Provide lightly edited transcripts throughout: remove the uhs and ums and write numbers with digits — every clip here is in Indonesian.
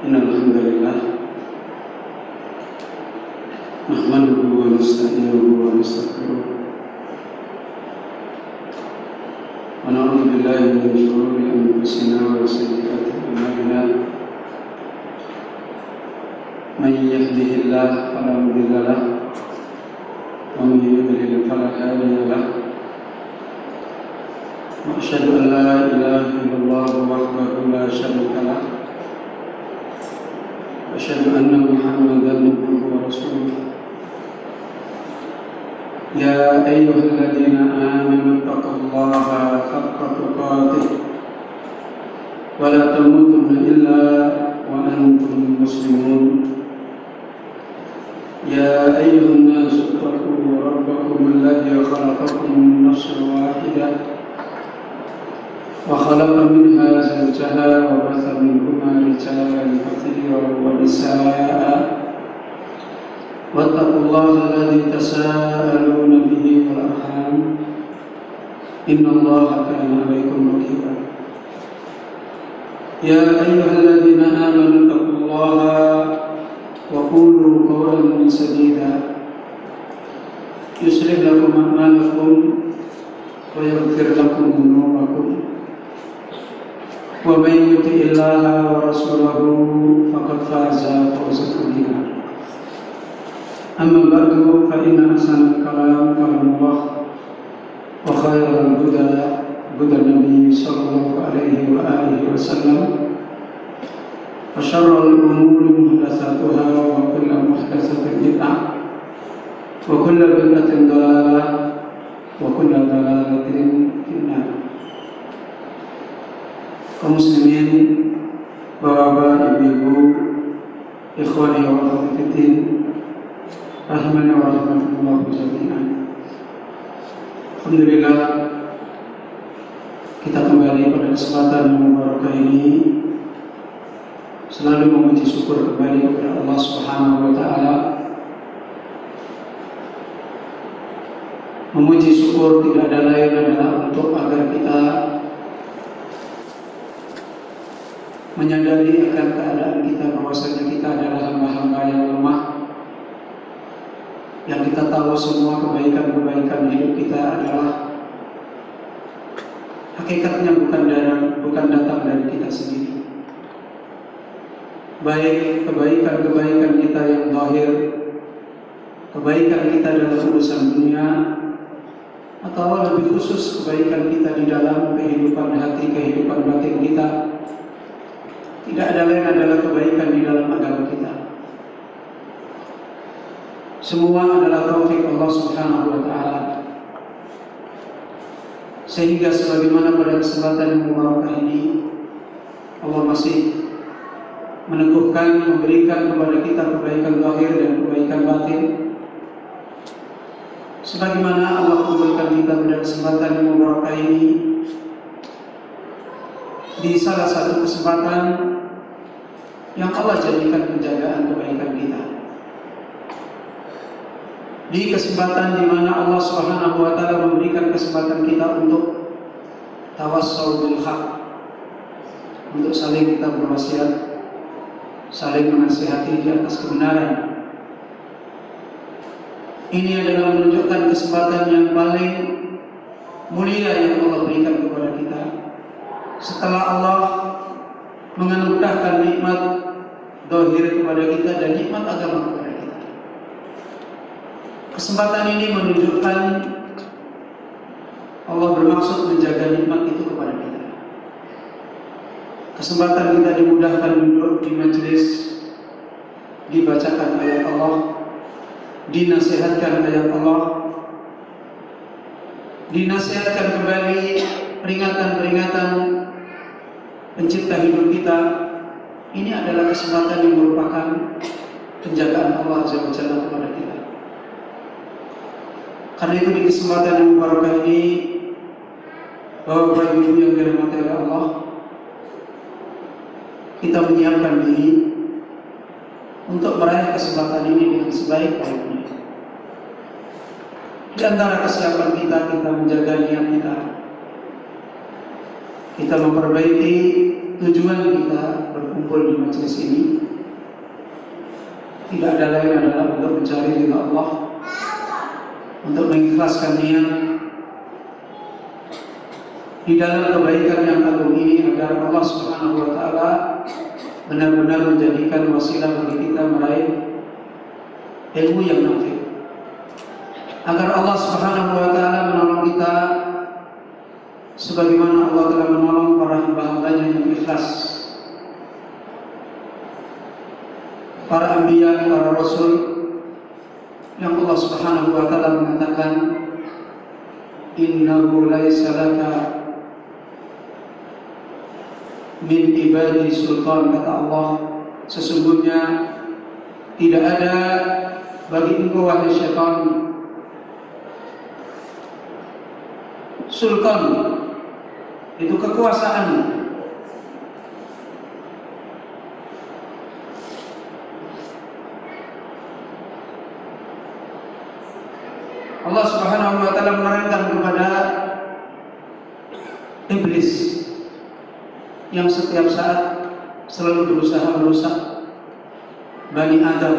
Innalhamdulillah nahmaduhu wa nasta'inuhu wa nastaghfiruh wa na'udzu billahi min shururi anfusina wa sayyiati a'malina man yahdihillahu fala mudilla lahu wa man yudlil fala hadiya lahu wa asyhadu an la ilaha illallah wahdahu la syarika lahu أشهد أن محمدًا عبده ورسوله يا أيها الذين آمنوا اتقوا الله حق تقاته ولا تموتن إلا وأنتم مسلمون يا أيها الناس اتقوا ربكم الذي خلقكم من نفس واحدة وخلق منها زوجها وبث منهما رجالا كثيرا ونساء واتقوا الله الذي تساءلون به والأرحام إن الله كان عليكم رقيبا يا أيها الذين آمنوا اتقوا الله وقولوا قولا سديدا يصلح لكم أعمالكم ويغفر لكم ذنوبكم ومن يطع الله ورسوله فقد فاز فوزا عظيما أما بعد فإن أحسن الكلام كلام الله وخير الهدى هدى النبي صلى الله عليه وآله وسلم وشر الأمور محدثاتها وكل محدثة بدعة وكل بدعة ضلالة وكل ضلالة في النار. Kaum muslimin, bapak-bapak, ibu-ibu, ikhwani wa akhwati fiddin, rahimani wa rahimakumullah jami'an. Alhamdulillah, kita kembali pada kesempatan yang mubarakah ini selalu memuji syukur kembali kepada Allah Subhanahu wa taala. Memuji syukur tidak ada lain adalah untuk agar kita menyadari akan keadaan kita bahwasanya kita adalah hamba-hamba yang lemah, yang kita tahu semua kebaikan-kebaikan hidup kita adalah hakikatnya bukan datang dari kita sendiri. Baik kebaikan-kebaikan kita yang zahir, kebaikan kita dalam urusan dunia, atau lebih khusus kebaikan kita di dalam kehidupan hati, kehidupan batin kita, tidak ada lain adalah kebaikan di dalam agama kita. Semua adalah taufik Allah Subhanahu wa taala. Sehingga sebagaimana pada kesempatan yang mubarakah ini Allah masih meneguhkan, memberikan kepada kita kebaikan zahir dan kebaikan batin. Sebagaimana Allah kumpulkan kita pada kesempatan yang mubarakah ini di salah satu kesempatan yang Allah jadikan penjagaan kebaikan kita, di kesempatan di mana Allah Subhanahu wa taala memberikan kesempatan kita untuk tawassul bil haq, untuk saling kita berwasiat, saling menasihati di atas kebenaran. Ini adalah menunjukkan kesempatan yang paling mulia yang Allah berikan kepada kita setelah Allah menganugerahkan nikmat zahir kepada kita dan nikmat agama kepada kita. Kesempatan ini menunjukkan Allah bermaksud menjaga nikmat itu kepada kita. Kesempatan kita dimudahkan duduk di majelis, dibacakan ayat Allah, dinasihatkan ayat Allah, dinasihatkan kembali peringatan-peringatan pencipta hidup kita. Ini adalah kesempatan yang merupakan penjagaan Allah Azza wa Jalla kepada kita. Karena itu di kesempatan yang mubarakah ini, Bapak Ibu yang dirahmati oleh Allah, kita menyiapkan diri untuk meraih kesempatan ini dengan sebaik-baiknya. Di antara kesiapan kita menjaga niat kita. kita memperbaiki tujuan kita berkumpul di majelis ini. Tidak ada lain adalah untuk mencari ridha Allah, untuk mengikhlaskan niat di dalam kebaikan yang agung ini, agar Allah Subhanahu wa taala benar-benar menjadikan wasilah bagi kita meraih ilmu yang nafi. Agar Allah Subhanahu wa taala menolong kita sebagaimana Allah telah menolong para hamba-hambanya yang ikhlas, para anbiya, para rasul, yang Allah Subhanahu wa taala mengatakan, innahu laisa laka min ibadi sultan, kata Allah, sesungguhnya tidak ada bagi engkau wahai syaitan sultan, itu kekuasaan. Allah Subhanahu wa taala menerangkan kepada iblis yang setiap saat selalu berusaha merusak Bani Adam.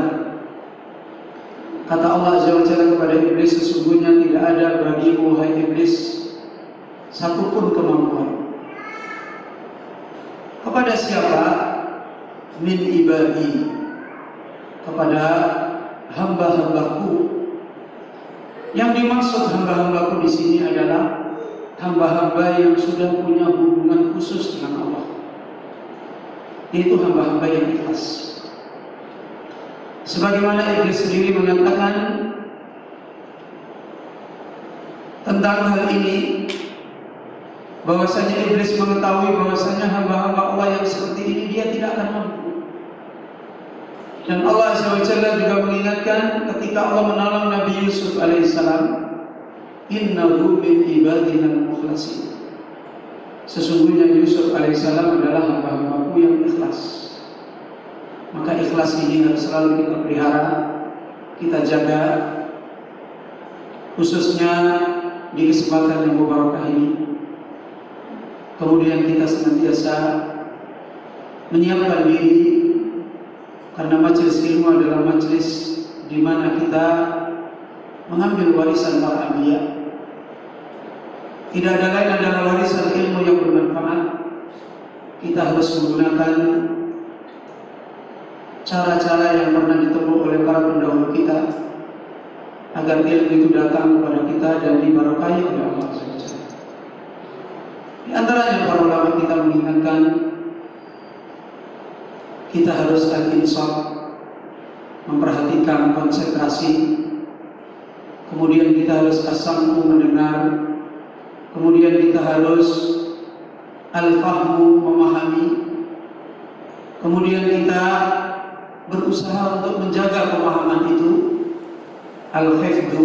Kata Allah Azza wa Jalla kepada iblis, sesungguhnya tidak ada bagimu wahai iblis satupun kemampuan. Kepada siapa? Min ibadi, kepada hamba-hambaku. Yang dimaksud hamba-hambaku di sini adalah hamba-hamba yang sudah punya hubungan khusus dengan Allah, yaitu hamba-hamba yang ikhlas. Sebagaimana iblis sendiri mengatakan tentang hal ini, bahwasanya iblis mengetahui bahwasanya hamba-hamba Allah yang seperti ini dia tidak akan mampu. Dan Allah Azza wa Jalla juga mengingatkan ketika Allah menolong Nabi Yusuf alaihissalam, innahu min ibadina al-mukhlasin, sesungguhnya Yusuf alaihissalam adalah hamba-hambaku yang ikhlas. Maka ikhlas ini harus selalu kita pelihara, kita jaga, khususnya di kesempatan yang mubarakah ini. Kemudian kita senantiasa menyiapkan diri, karena majelis ilmu adalah majelis di mana kita mengambil warisan para anbiya. Tidak ada lain adalah warisan ilmu yang bermanfaat. Kita harus menggunakan cara-cara yang pernah ditempuh oleh para pendahulu kita, agar ilmu itu datang kepada kita dan diberkahi oleh Allah SWT. Di antaranya para ulama kita mengingatkan kita harus al-insaf, memperhatikan konsentrasi. Kemudian kita harus as-sam'u, mendengar. Kemudian kita harus al-fahmu, memahami. Kemudian kita berusaha untuk menjaga pemahaman itu. Al-hifdhu,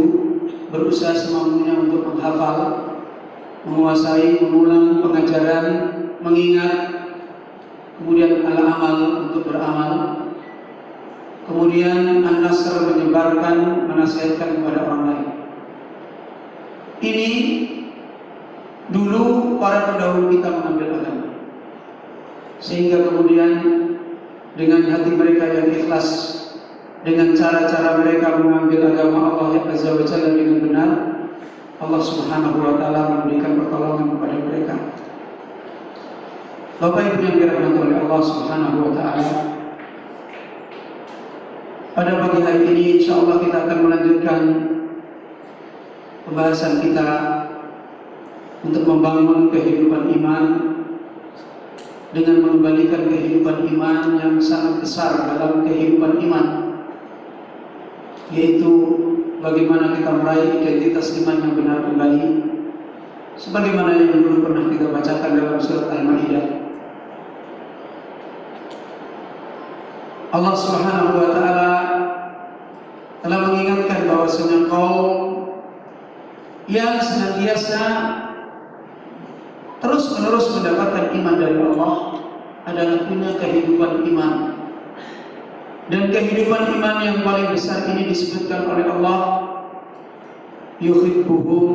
berusaha semampunya untuk menghafal, menguasai, mengulang pengajaran, mengingat. Kemudian al-amal, untuk beramal. Kemudian an-nasr, menyebarkan, menasihatkan kepada orang lain. Ini dulu para pendahulu kita mengambil agama, sehingga kemudian dengan hati mereka yang ikhlas, dengan cara-cara mereka mengambil agama Allah yang Azza wa Jalla dengan benar, Allah Subhanahu wa taala memberikan pertolongan kepada mereka. Bapak Ibu yang dirahmati oleh Allah Subhanahu wa taala, pada pagi hari ini insyaallah kita akan melanjutkan pembahasan kita untuk membangun kehidupan iman dengan mengembalikan kehidupan iman yang sangat besar dalam kehidupan iman, yaitu bagaimana kita meraih identitas iman yang benar kembali, sebagaimana yang dulu pernah kita bacakan dalam surat Al-Maidah. Allah Subhanahu wa taala telah mengingatkan bahwasanya kaum yang senantiasa terus-menerus mendapatkan iman dari Allah adalah punya kehidupan iman. Dan kehidupan iman yang paling besar ini disebutkan oleh Allah, yuhibbuhum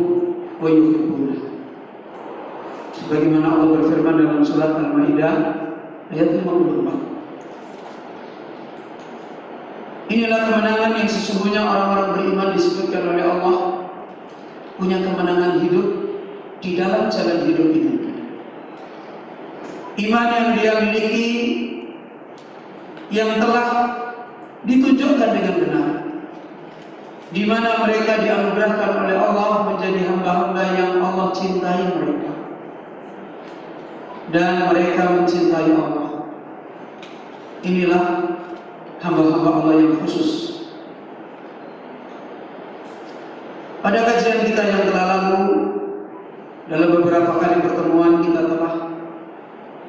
wa yuhibbunah. Sebagaimana Allah berfirman dalam surat Al-Maidah ayat 54. Inilah kemenangan yang sesungguhnya orang-orang beriman disebutkan oleh Allah punya kemenangan hidup di dalam jalan hidup ini. Iman yang dia miliki yang telah ditunjukkan dengan benar, di mana mereka dianugerahkan oleh Allah menjadi hamba-hamba yang Allah cintai mereka dan mereka mencintai Allah. Inilah hamba-hamba Allah yang khusus. Pada kajian kita yang telah lalu, dalam beberapa kali pertemuan kita telah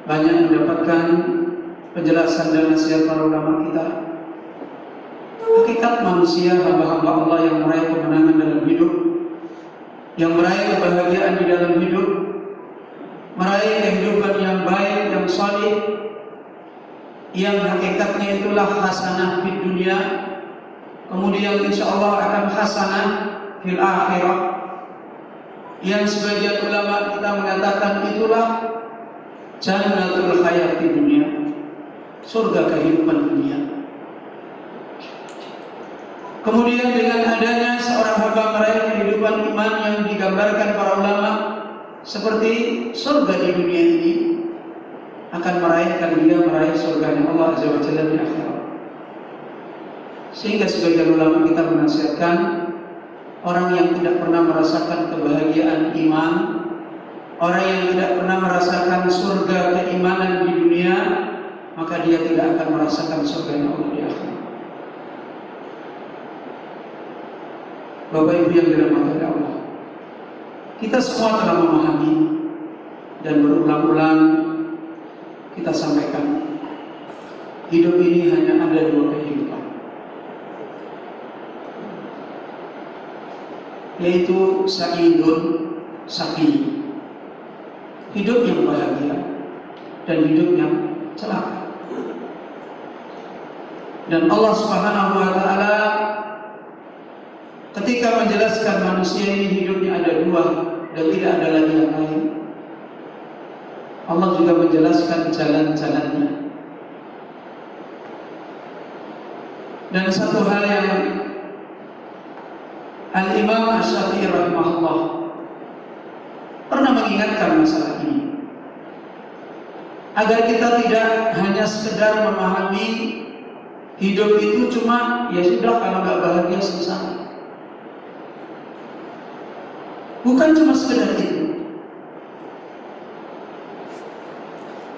banyak mendapatkan penjelasan dan nasihat para ulama kita. Hakikat manusia hamba-hamba Allah yang meraih kemenangan dalam hidup, yang meraih kebahagiaan di dalam hidup, meraih kehidupan yang baik, yang saleh, yang hakikatnya itulah hasanah di dunia, kemudian insya Allah akan hasanah fil akhirah, yang sebagian ulama kita mengatakan itulah jannatul hayat di dunia, surga kehidupan dunia. Kemudian dengan adanya seorang hamba meraih kehidupan iman yang digambarkan para ulama seperti surga di dunia ini, akan meraihkan dia meraih surganya Allah Azza wa Jalla di akhirat. Sehingga sebagian ulama kita menasihatkan orang yang tidak pernah merasakan kebahagiaan iman, orang yang tidak pernah merasakan surga keimanan di dunia, maka dia tidak akan merasakan surganya Allah di akhirat. Bapak Ibu yang dirahmati Allah, kita semua telah memahami dan berulang-ulang kita sampaikan, hidup ini hanya ada dua kehidupan, yaitu sa'idun, saqi, hidup yang bahagia dan hidup yang celaka. Dan Allah Subhanahu wa Ta'ala ketika menjelaskan manusia ini hidupnya ada dua dan tidak ada lagi yang lain, Allah juga menjelaskan jalan-jalannya. Dan satu hal yang Al-Imam Asy-Syafi'i rahimahullah pernah mengingatkan masalah ini, agar kita tidak hanya sekedar memahami hidup itu cuma ya sudah, kalau nggak bahagia sengsara. Bukan cuma sekedar itu.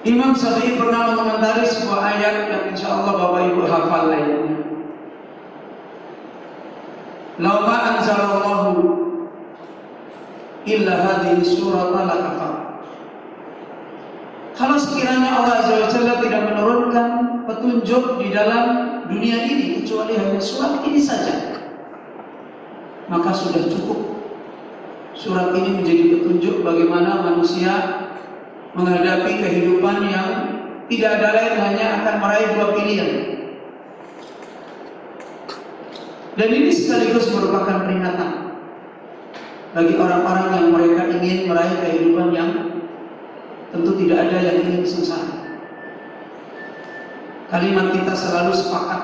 Imam Syafi'i pernah mengomentari sebuah ayat yang insya Allah Bapak Ibu hafal ayatnya. Lau ma anzalallahu illa hadhihi surata lakafar. Kalau sekiranya Allah Azza wa Jalla tidak menurunkan petunjuk di dalam dunia ini kecuali hanya surat ini saja, maka sudah cukup. Surat ini menjadi petunjuk bagaimana manusia menghadapi kehidupan yang tidak ada lain hanya akan meraih dua pilihan. Dan ini sekaligus merupakan peringatan bagi orang-orang yang mereka ingin meraih kehidupan yang tentu tidak ada yang ingin sengsara. Kalimat kita selalu sepakat,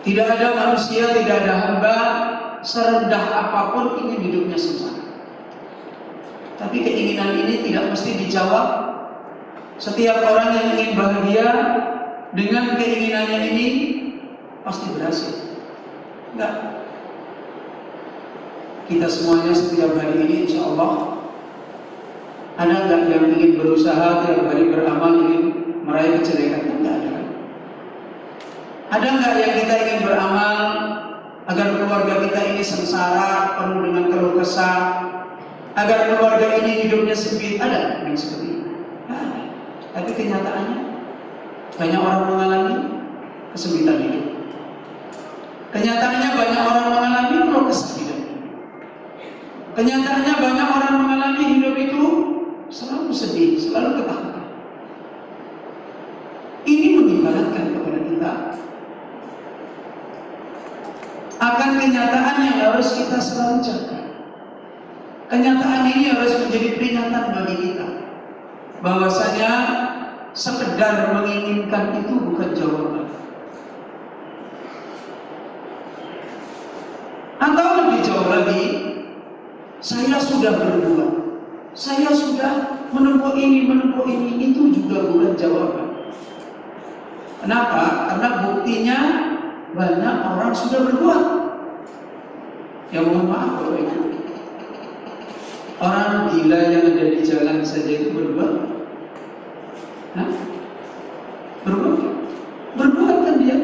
tidak ada manusia, tidak ada hamba serendah apapun ingin hidupnya sengsara. Tapi keinginan ini tidak mesti dijawab. Setiap orang yang ingin bahagia dengan keinginannya ini pasti berhasil. Enggak. Kita semuanya setiap hari ini insya Allah, ada enggak yang ingin berusaha tiap hari beramal ingin meraih kejelekan? Enggak ada. Ada enggak yang kita ingin beramal agar keluarga kita ini sengsara, penuh dengan keluh kesah, agar keluarga ini hidupnya sempit? Ada yang seperti itu? Ada. Tapi kenyataannya banyak orang mengalami kesempitan hidup. Kenyataannya banyak orang mengalami keluh kesah hidup. Kenyataannya banyak orang mengalami hidup itu selalu sedih, selalu ketakutan. Ini mengibaratkan kepada kita akan kenyataan yang harus kita selalu jaga. Kenyataan ini harus menjadi peringatan bagi kita bahwasanya sekedar menginginkan itu bukan jawaban. Atau lebih jauh lagi, saya sudah berbuat, saya sudah menempuh ini, itu juga bukan jawaban. Kenapa? Karena buktinya banyak orang sudah berbuat. Ya mohon maaf Bapak Ibu, orang gila yang ada di jalan saja itu berbuat. Hah? Berbuat kan dia.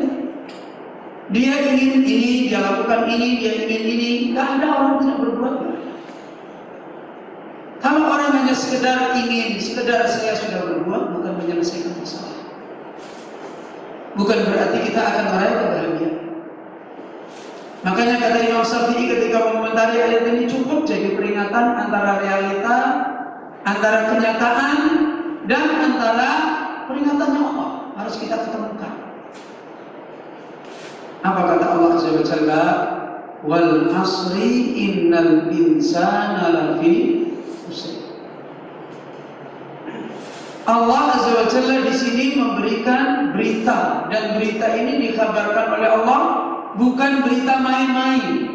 Dia ingin ini, dia lakukan ini, dia ingin ini. Gak ada orang tidak berbuat. Kalau orang hanya sekedar ingin, sekedar saya sudah berbuat, bukan menyelesaikan masalah. Bukan berarti kita akan meraih kebahagiaan. Makanya kata Imam Syafi'i ketika mengomentari ayat ini, cukup jadi peringatan antara realita, antara kenyataan, dan antara peringatannya Allah. Harus kita ketemukan. Apa kata Allah Azza wa Jalla? Wal asri innal insana lafi khusr. Allah Azza wa Jalla di sini memberikan berita, dan berita ini dikabarkan oleh Allah bukan berita main-main.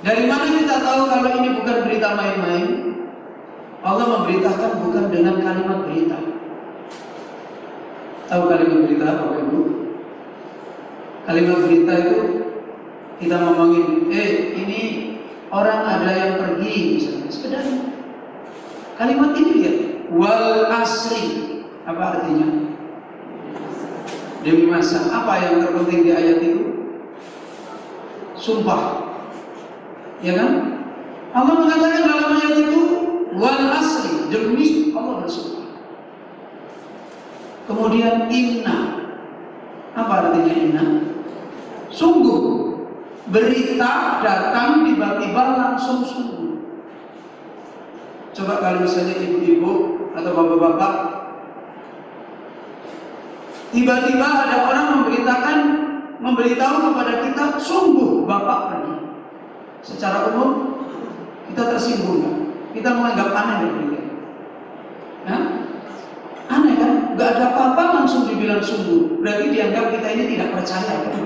Dari mana kita tahu kalau ini bukan berita main-main? Allah memberitakan bukan dengan kalimat berita. Tahu kalimat berita apa Ibu? Kalimat berita itu kita ngomongin, ini orang ada yang pergi misalnya, sekedar kalimat ini lihat, wal asri, apa artinya? Demi masa. Apa yang terpenting di ayat itu? Sumpah, ya kan? Allah mengatakan dalam ayat itu wal asri, demi Allah bersumpah. Kemudian inna, apa artinya inna? Sungguh. Berita datang tiba-tiba langsung sungguh. Coba kalau misalnya ibu-ibu atau bapak-bapak, tiba-tiba ada orang memberitahu kepada kita, sungguh bapak pergi. Secara umum kita tersinggung kan? Kita menganggap aneh berita. Nah, aneh kan? Gak ada apa-apa langsung dibilang sungguh. Berarti dianggap kita ini tidak percaya kan?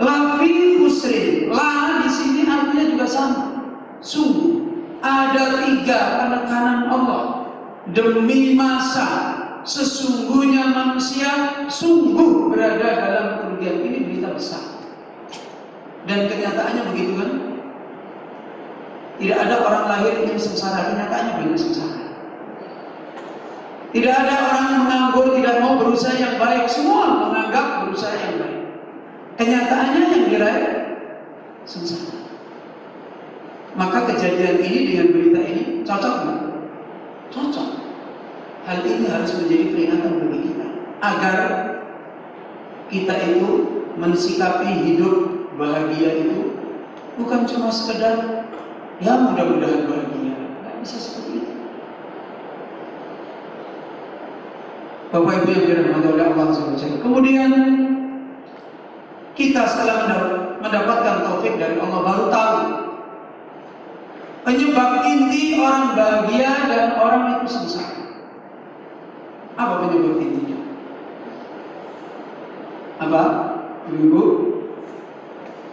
Lafi khusrin, la di sini artinya juga sama. Sungguh. Ada 3 penekanan Allah. Demi masa, sesungguhnya manusia sungguh berada dalam kerugian. Ini berita besar. Dan kenyataannya begitu kan? Tidak ada orang lahir yang sengsara. Kenyataannya banyak sengsara. Tidak ada orang menganggur, tidak mau berusaha yang baik. Semua menganggap berusaha yang baik. Kenyataannya yang diraih sengsara. Maka kejadian ini dengan berita ini cocok nggak? Cocok. Hal ini harus menjadi peringatan bagi kita agar kita itu mensikapi hidup bahagia itu bukan cuma sekedar ya mudah-mudahan bahagia. Nggak bisa seperti itu. Bapak Ibu yang dirahmati oleh Allah SWT. Kemudian kita setelah mendapatkan taufik dari Allah baru tahu penyebab inti orang bahagia dan orang itu sengsara. Apa penyebab intinya? Apa? Ibu?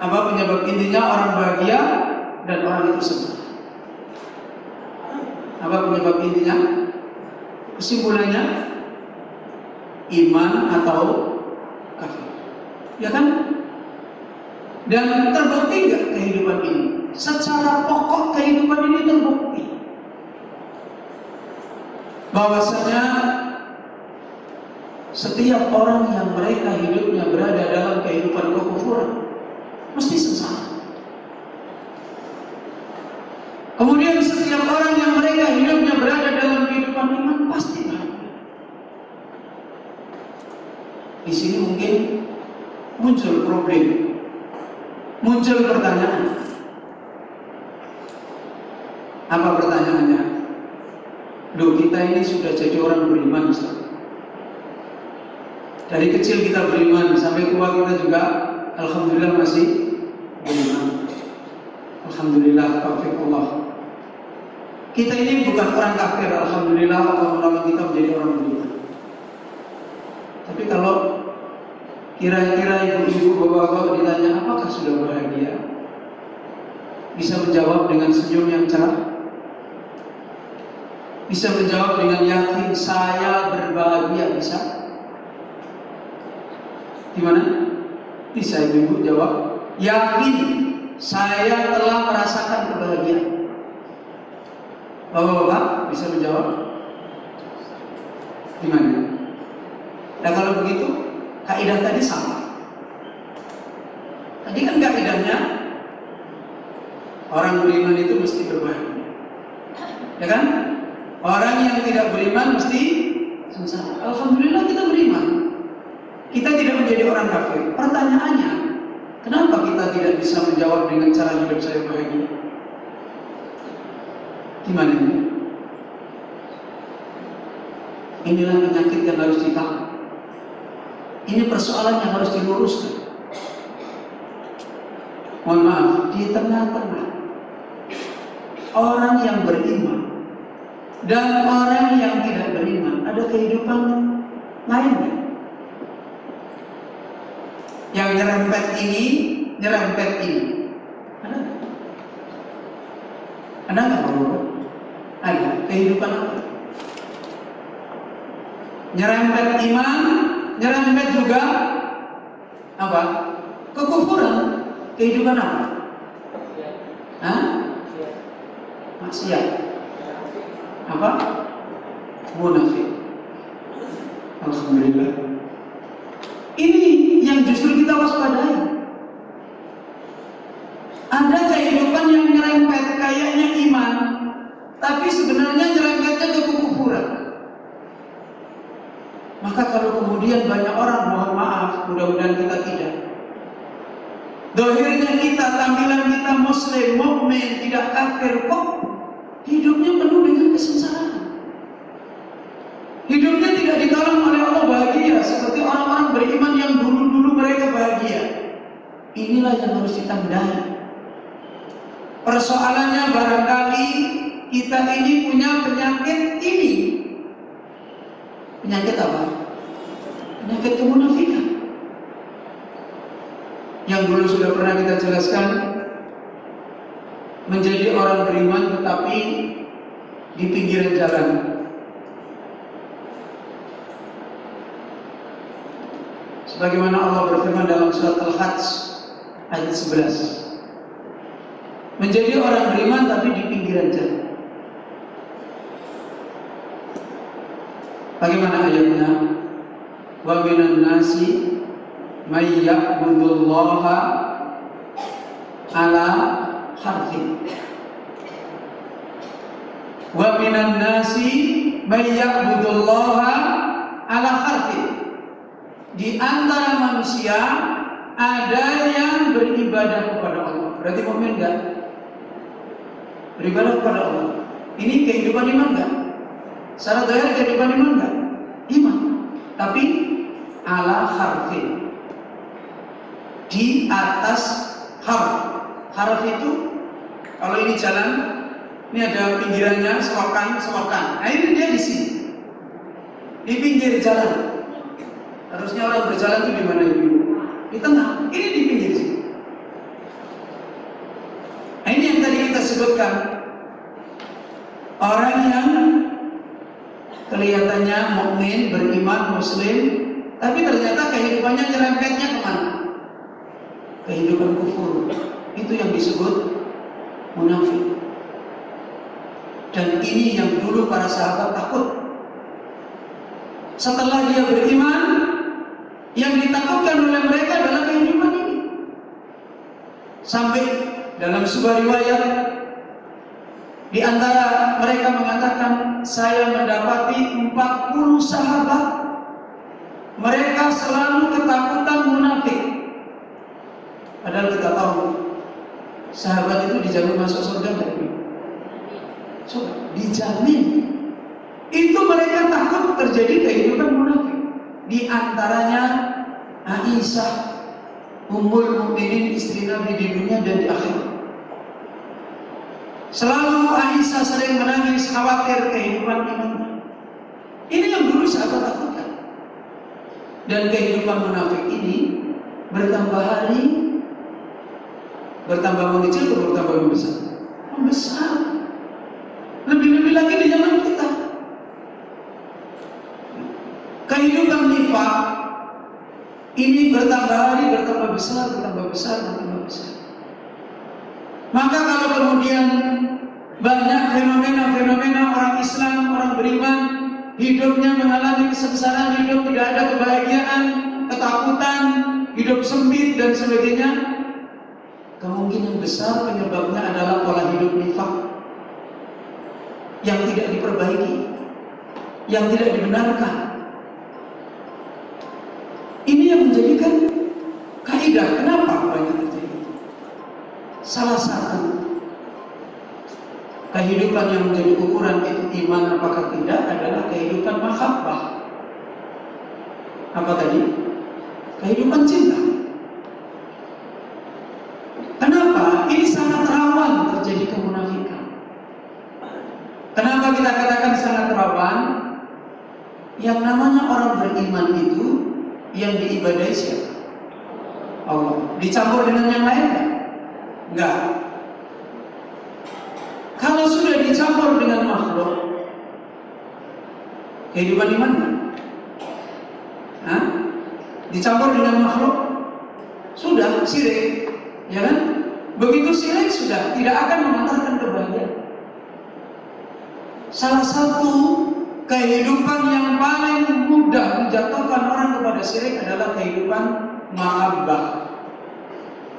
Apa penyebab intinya orang bahagia dan orang itu sengsara? Apa penyebab intinya? Kesimpulannya iman atau kafir. Ya kan? Dan terbukti nggak kehidupan ini? Secara pokok kehidupan ini terbukti bahwasanya setiap orang yang mereka hidupnya berada dalam kehidupan kekufuran mesti sengsara. Kemudian setiap orang yang mereka hidupnya berada dalam kehidupan iman pasti bahagia. Di sini mungkin muncul problem, muncul pertanyaan. Apa pertanyaannya? Loh, kita ini sudah jadi orang beriman, Ustaz. Dari kecil kita beriman, sampai tua kita juga alhamdulillah masih beriman. Alhamdulillah, taufik Allah. Kita ini bukan orang kafir, alhamdulillah Allah menolong kita menjadi orang beriman. Tapi kalau kira-kira ibu-ibu, bapak-bapak ditanya apakah sudah bahagia, bisa menjawab dengan senyum yang cerah, bisa menjawab dengan yakin saya berbahagia, bisa? Gimana? Bisa ibu jawab yakin saya telah merasakan kebahagiaan. Bapak-bapak bisa menjawab? Gimana? Nah kalau begitu kaidah tadi sama. Tadi kan kaidahnya orang beriman itu mesti berbahagia, ya kan? Orang yang tidak beriman mesti sengsara. Alhamdulillah kita beriman. Kita tidak menjadi orang kafir. Pertanyaannya, kenapa kita tidak bisa menjawab dengan cara hidup saya bahagia? Gimana ini? Inilah penyakit yang harus ditangani. Ini persoalan yang harus diluruskan. Mohon maaf, di tengah-tengah orang yang beriman dan orang yang tidak beriman ada kehidupan lainnya. Yang nyerempet ini, nyerempet ini. Ada? Ada nggak Bapak? Ada. Kehidupan apa? Nyerempet iman, nyerempet juga apa? Kekufuran. Kehidupan apa? Hah? Maksiat. Apa? Munafik. Alhamdulillah. Ini yang justru kita waspadai. Ada kehidupan yang nyerempet kayaknya iman, tapi sebenarnya nyerempetnya ke kekufuran. Maka kalau kemudian banyak orang, mohon maaf, mudah-mudahan kita tidak, dohirnya kita, tampilan kita muslim, mukmin, tidak kafir, kok hidupnya penuh dengan kesengsaraan. Hidupnya tidak ditolong oleh Allah bahagia seperti orang-orang beriman yang dulu-dulu mereka bahagia. Inilah yang harus ditandai. Persoalannya barangkali kita ini punya penyakit ini. Penyakit apa? Penyakit kemunafikan. Yang dulu sudah pernah kita jelaskan, menjadi orang beriman tetapi di pinggiran jalan. Sebagaimana Allah berfirman dalam surat Al-Hajj ayat 11. Menjadi orang beriman tapi di pinggiran jalan. Bagaimana ayatnya? Wa minan nasi may ya'budullaha ala harfin. Wa minan nasi may ya'budullaha ala harfin. Di antara manusia ada yang beribadah kepada Allah. Berarti mukmin enggak? Beribadah kepada Allah. Ini kehidupan iman enggak? Secara zahir kehidupan iman enggak? Iman. Tapi ala harfin. Di atas harf. Harf itu kalau ini jalan, ini ada pinggirannya, selokan. Nah ini dia di sini. Di pinggir jalan. Harusnya orang berjalan itu di mana ibu? Di tengah. Ini di pinggir sini. Nah, ini yang tadi kita sebutkan. Orang yang kelihatannya mukmin, beriman, muslim, tapi ternyata kehidupannya nyerempetnya kemana? Kehidupan kufur. Itu yang disebut munafik. Dan ini yang dulu para sahabat takut. Setelah dia beriman, yang ditakutkan oleh mereka adalah kehidupan ini. Sampai dalam sebuah riwayat, di antara mereka mengatakan, saya mendapati 40 sahabat, mereka selalu ketakutan munafik. Padahal kita tahu, sahabat itu dijamin masuk surga enggak? Coba, dijamin. Itu mereka takut terjadi kehidupan munafik. Di antaranya Aisyah, Ummul Mukminin, istri Nabi di dunia dan di akhirat. Selalu Aisyah sering menangis khawatir kehidupan imannya. Ini yang dulu sahabat takutkan. Dan kehidupan munafik ini bertambah hari, bertambah mengecil atau bertambah membesar? Membesar. Lebih-lebih lagi di zaman kita. Kehidupan nifak ini bertambah hari, bertambah besar, bertambah besar, bertambah besar. Maka kalau kemudian banyak fenomena-fenomena orang Islam, orang beriman, hidupnya mengalami kesengsaraan, hidup tidak ada kebahagiaan, ketakutan, hidup sempit dan sebagainya, kemungkinan besar penyebabnya adalah pola hidup nifak yang tidak diperbaiki, yang tidak dibenarkan. Ini yang menjadikan kaidah kenapa banyak terjadi. Salah satu kehidupan yang menjadi ukuran itu iman apakah tidak adalah kehidupan mahabbah. Apa tadi? Kehidupan cinta. Kenapa? Ini sangat rawan terjadi kemunafikan. Kenapa kita katakan sangat rawan? Yang namanya orang beriman itu yang diibadai siapa? Allah. Dicampur dengan yang lain enggak? Enggak. Kalau sudah dicampur dengan makhluk, kehidupan iman enggak? Hah? Dicampur dengan makhluk, sudah syirik, ya kan? Begitu syirik sudah tidak akan mengantarkan kebahagiaan. Salah satu kehidupan yang paling mudah menjatuhkan orang kepada syirik adalah kehidupan mahabbah.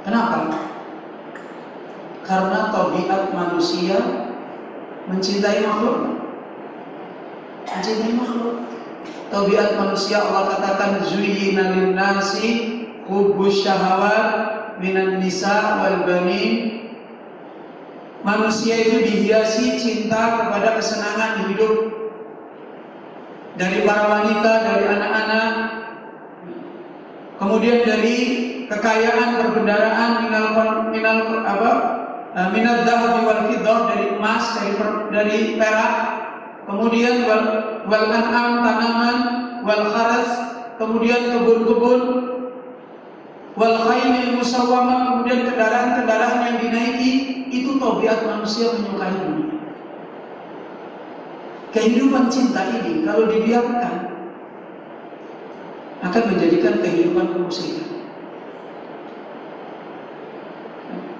Kenapa? Karena tabiat manusia mencintai makhluk. Mencintai makhluk. Tabiat manusia Allah katakan zuyyina lin-nasi hubbus syahawat minan nisa wal banin. Manusia itu dihiasi cinta kepada kesenangan hidup dari para wanita, dari anak-anak, kemudian dari kekayaan perbendaharaan minad dhahab wal fiddah, dari emas, dari perak, kemudian wal an'am tanaman, wal kharas, kemudian kebun-kebun, wal khailil musawwamah, kemudian kendaraan-kendaraan yang dinaiki. Itu tabiat manusia menyukai dunia. Kehidupan cinta ini kalau dibiarkan akan menjadikan kehidupan kemusyrikan.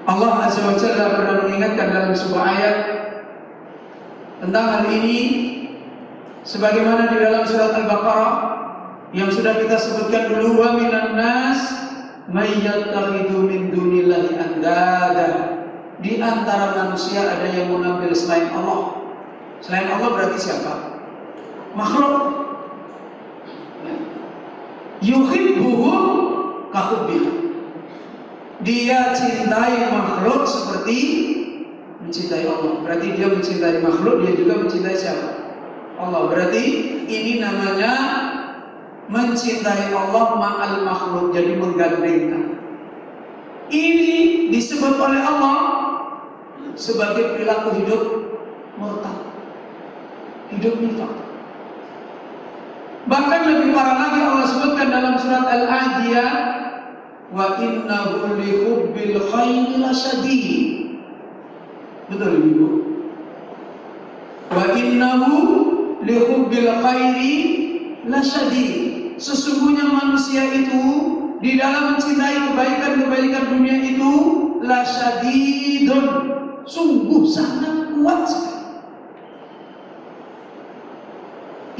Allah Azza wa Jalla pernah mengingatkan dalam sebuah ayat tentang hal ini, sebagaimana di dalam surat Al-Baqarah yang sudah kita sebutkan dulu, wa minan nas may yattakhidhu min dunillahi andada. Di antara manusia ada yang mengambil selain Allah. Selain Allah berarti siapa? Makhluk. Yuhibbuhum kahubbillah. Dia cintai makhluk seperti mencintai Allah. Berarti dia mencintai makhluk, dia juga mencintai siapa? Allah. Berarti ini namanya mencintai Allah ma'al makhluk, jadi menggandengkan. Ini disebut oleh Allah sebagai perilaku hidup murtad, hidup nifaq. Bahkan lebih parah lagi Allah sebutkan dalam surat Al-Adiyah, wa innahu li hubbil khairi lasyadid. Betul Ibu? Wa innahu li hubbil khairi lasyadid. Sesungguhnya manusia itu di dalam mencintai kebaikan-kebaikan dunia itu lasyadidun, sungguh sangat kuat sekali.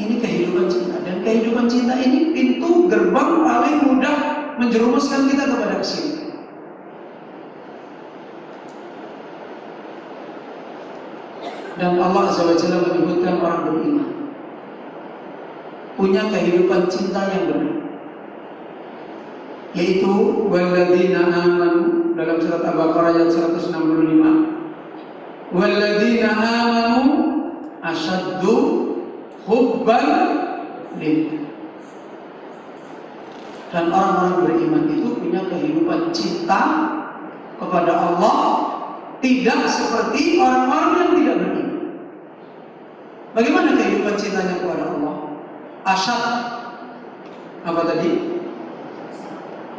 Ini kehidupan cinta, dan kehidupan cinta ini pintu gerbang paling mudah menjerumuskan kita kepada kesyirikan. Dan Allah Azza wa Jalla menyebutkan orang beriman punya kehidupan cinta yang benar, yaitu walladzina amanu dalam surat Al-Baqarah ayat 165. Walladzina amanu asyaddu hubban lillah. Dan orang-orang beriman itu punya kehidupan cinta kepada Allah tidak seperti orang-orang yang tidak beriman. Bagaimana kehidupan cintanya kepada Allah? Asyad, apa tadi?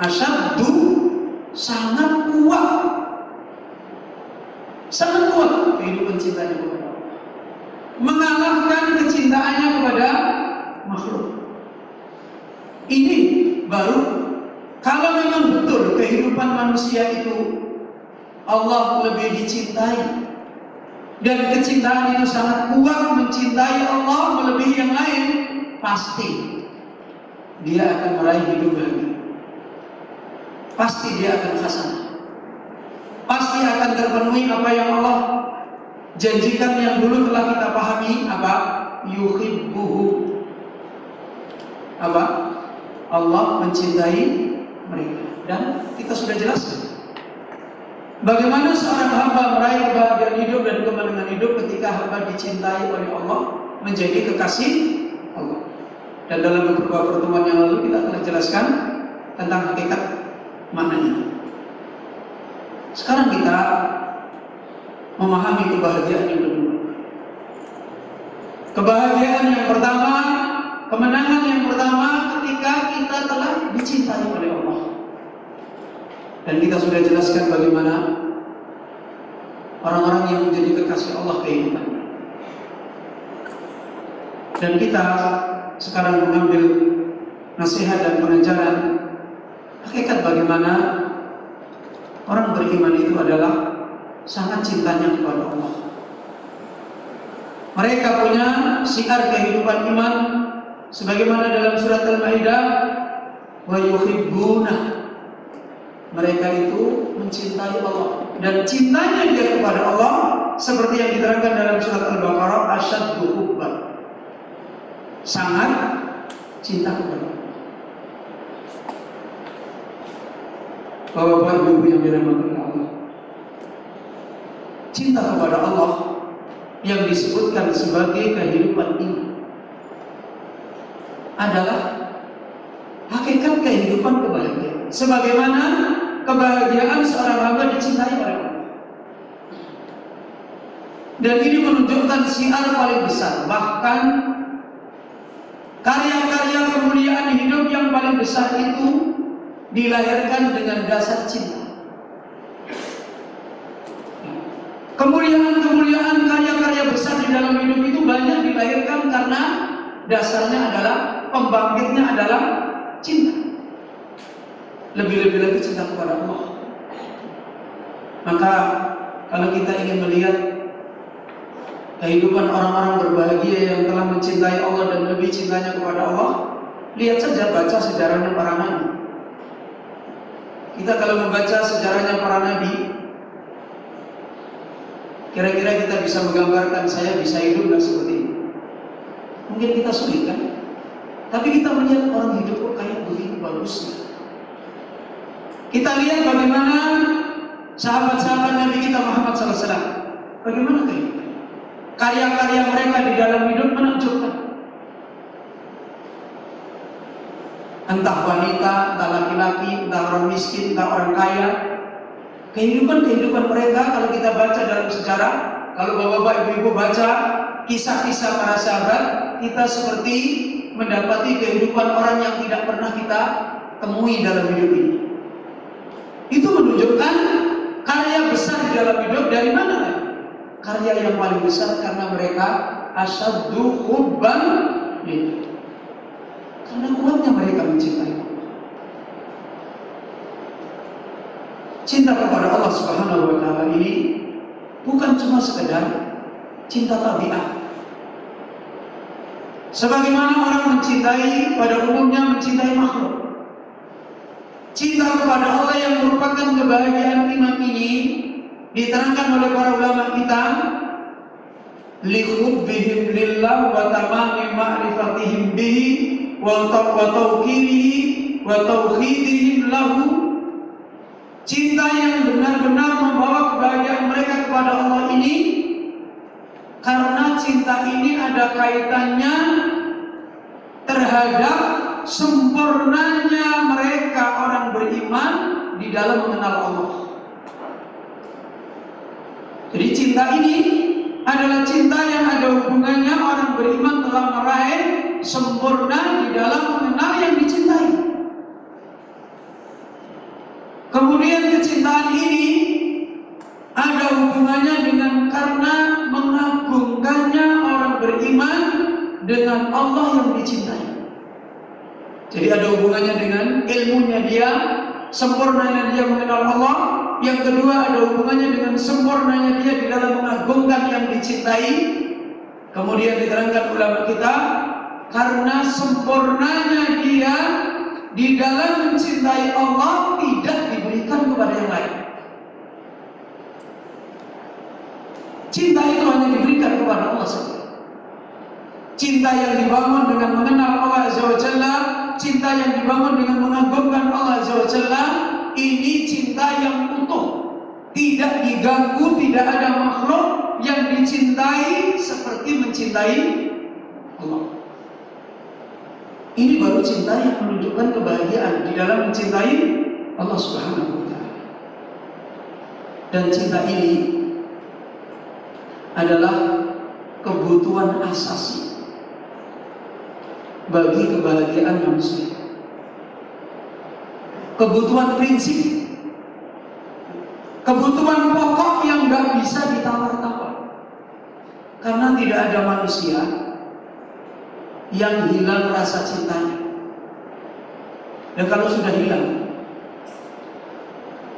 Asyaddu, sangat kuat. Sangat kuat kehidupan cintanya kepada Allah, mengalahkan kecintaannya kepada makhluk. Ini baru kalau memang betul kehidupan manusia itu Allah lebih dicintai, dan kecintaan itu sangat kuat, mencintai Allah melebihi yang lain, pasti dia akan meraih hidup bahagia. Pasti dia akan hasanah. Pasti akan terpenuhi apa yang Allah janjikan yang dulu telah kita pahami, apa? Yuhibbuhu. Apa? Allah mencintai mereka. Dan kita sudah jelaskan bagaimana seorang hamba meraih kebahagiaan hidup dan kemenangan hidup ketika hamba dicintai oleh Allah, menjadi kekasih Allah. Dan dalam beberapa pertemuan yang lalu kita telah jelaskan tentang hakikat maknanya. Sekarang kita memahami kebahagiaan yang kedua. Kebahagiaan yang pertama, kemenangan yang pertama ketika kita telah dicintai oleh Allah. Dan kita sudah jelaskan bagaimana orang-orang yang menjadi kekasih Allah kehidupannya. Dan kita sekarang mengambil nasihat dan pengajaran hakikat bagaimana orang beriman itu adalah sangat cintanya kepada Allah. Mereka punya syiar kehidupan iman sebagaimana dalam surat Al-Maidah, wa yuhibbuna. Mereka itu mencintai Allah, dan cintanya dia kepada Allah seperti yang diterangkan dalam surat Al-Baqarah, asyaddu hubban, sangat cinta kepada Allah. Bapak Ibu yang dirahmati Allah, cinta kepada Allah yang disebutkan sebagai kehidupan iman adalah hakikat kehidupan kebahagiaan, sebagaimana kebahagiaan seorang hamba dicintai oleh Allah. Dan ini menunjukkan syiar paling besar, bahkan karya-karya kemuliaan hidup yang paling besar itu dilahirkan dengan dasar cinta. Kemuliaan-kemuliaan karya-karya besar di dalam hidup itu banyak dilahirkan karena dasarnya adalah, pembangkitnya adalah cinta. Lebih-lebih lagi cinta kepada Allah. Maka kalau kita ingin melihat kehidupan orang-orang berbahagia yang telah mencintai Allah dan lebih cintanya kepada Allah, lihat saja, baca sejarahnya para nabi. Kita kalau membaca sejarahnya para nabi, kira-kira kita bisa menggambarkan saya bisa hidup nggak seperti ini? Mungkin kita sulit kan? Tapi kita melihat orang hidup kok kayak begitu bagusnya. Kita lihat bagaimana sahabat-sahabat Nabi kita Muhammad SAW, bagaimana kehidupannya. Karya-karya mereka di dalam hidup menakjubkan. Entah wanita, entah laki-laki, entah orang miskin, entah orang kaya, kehidupan mereka kalau kita baca dalam sejarah, kalau bapak-bapak, ibu-ibu baca kisah-kisah para sahabat, kita seperti mendapati kehidupan orang yang tidak pernah kita temui dalam hidup ini. Itu menunjukkan karya besar di dalam hidup dari mana? Karya yang paling besar karena mereka asyaddu hubban lillah. Karena kuatnya mereka mencintai Allah. Cinta kepada Allah Subhanahu wa taala ini bukan cuma sekedar cinta tabiat. Sebagaimana orang mencintai pada umumnya mencintai makhluk. Cinta kepada Allah yang merupakan kebahagiaan iman ini diterangkan oleh para ulama kita, lihubbihim lillah wa tamami ma'rifatihim bihi wa tawqirihi wa tauhidihim lahu. Cinta yang benar-benar membawa kebahagiaan mereka kepada Allah ini karena cinta ini ada kaitannya terhadap sempurnanya mereka orang beriman di dalam mengenal Allah. cinta ini adalah cinta yang ada hubungannya orang beriman telah meraih sempurna di dalam mengenal yang dicintai. Kemudian kecintaan ini ada hubungannya dengan karena mengagungkannya orang beriman dengan Allah yang dicintai. Jadi ada hubungannya dengan ilmunya dia, sempurnanya dia mengenal Allah. Yang kedua ada hubungannya dengan sempurnanya dia di dalam mengagungkan yang dicintai. Kemudian diterangkan ulama kita, karena sempurnanya dia di dalam mencintai Allah tidak diberikan kepada yang lain. Cinta itu hanya diberikan kepada Allah saja. Cinta yang dibangun dengan mengenal Allah Azza wa Jalla, cinta yang dibangun dengan mengagungkan Allah Azza wa Jalla, ini cinta yang utuh, tidak diganggu, tidak ada makhluk yang dicintai seperti mencintai Allah. Ini baru cinta yang menunjukkan kebahagiaan di dalam mencintai Allah Subhanahu wa Ta'ala. Dan cinta ini adalah kebutuhan asasi bagi kebahagiaan manusia. Kebutuhan prinsip, kebutuhan pokok yang gak bisa ditawar-tawar. Karena tidak ada manusia yang hilang rasa cintanya. Dan kalau sudah hilang,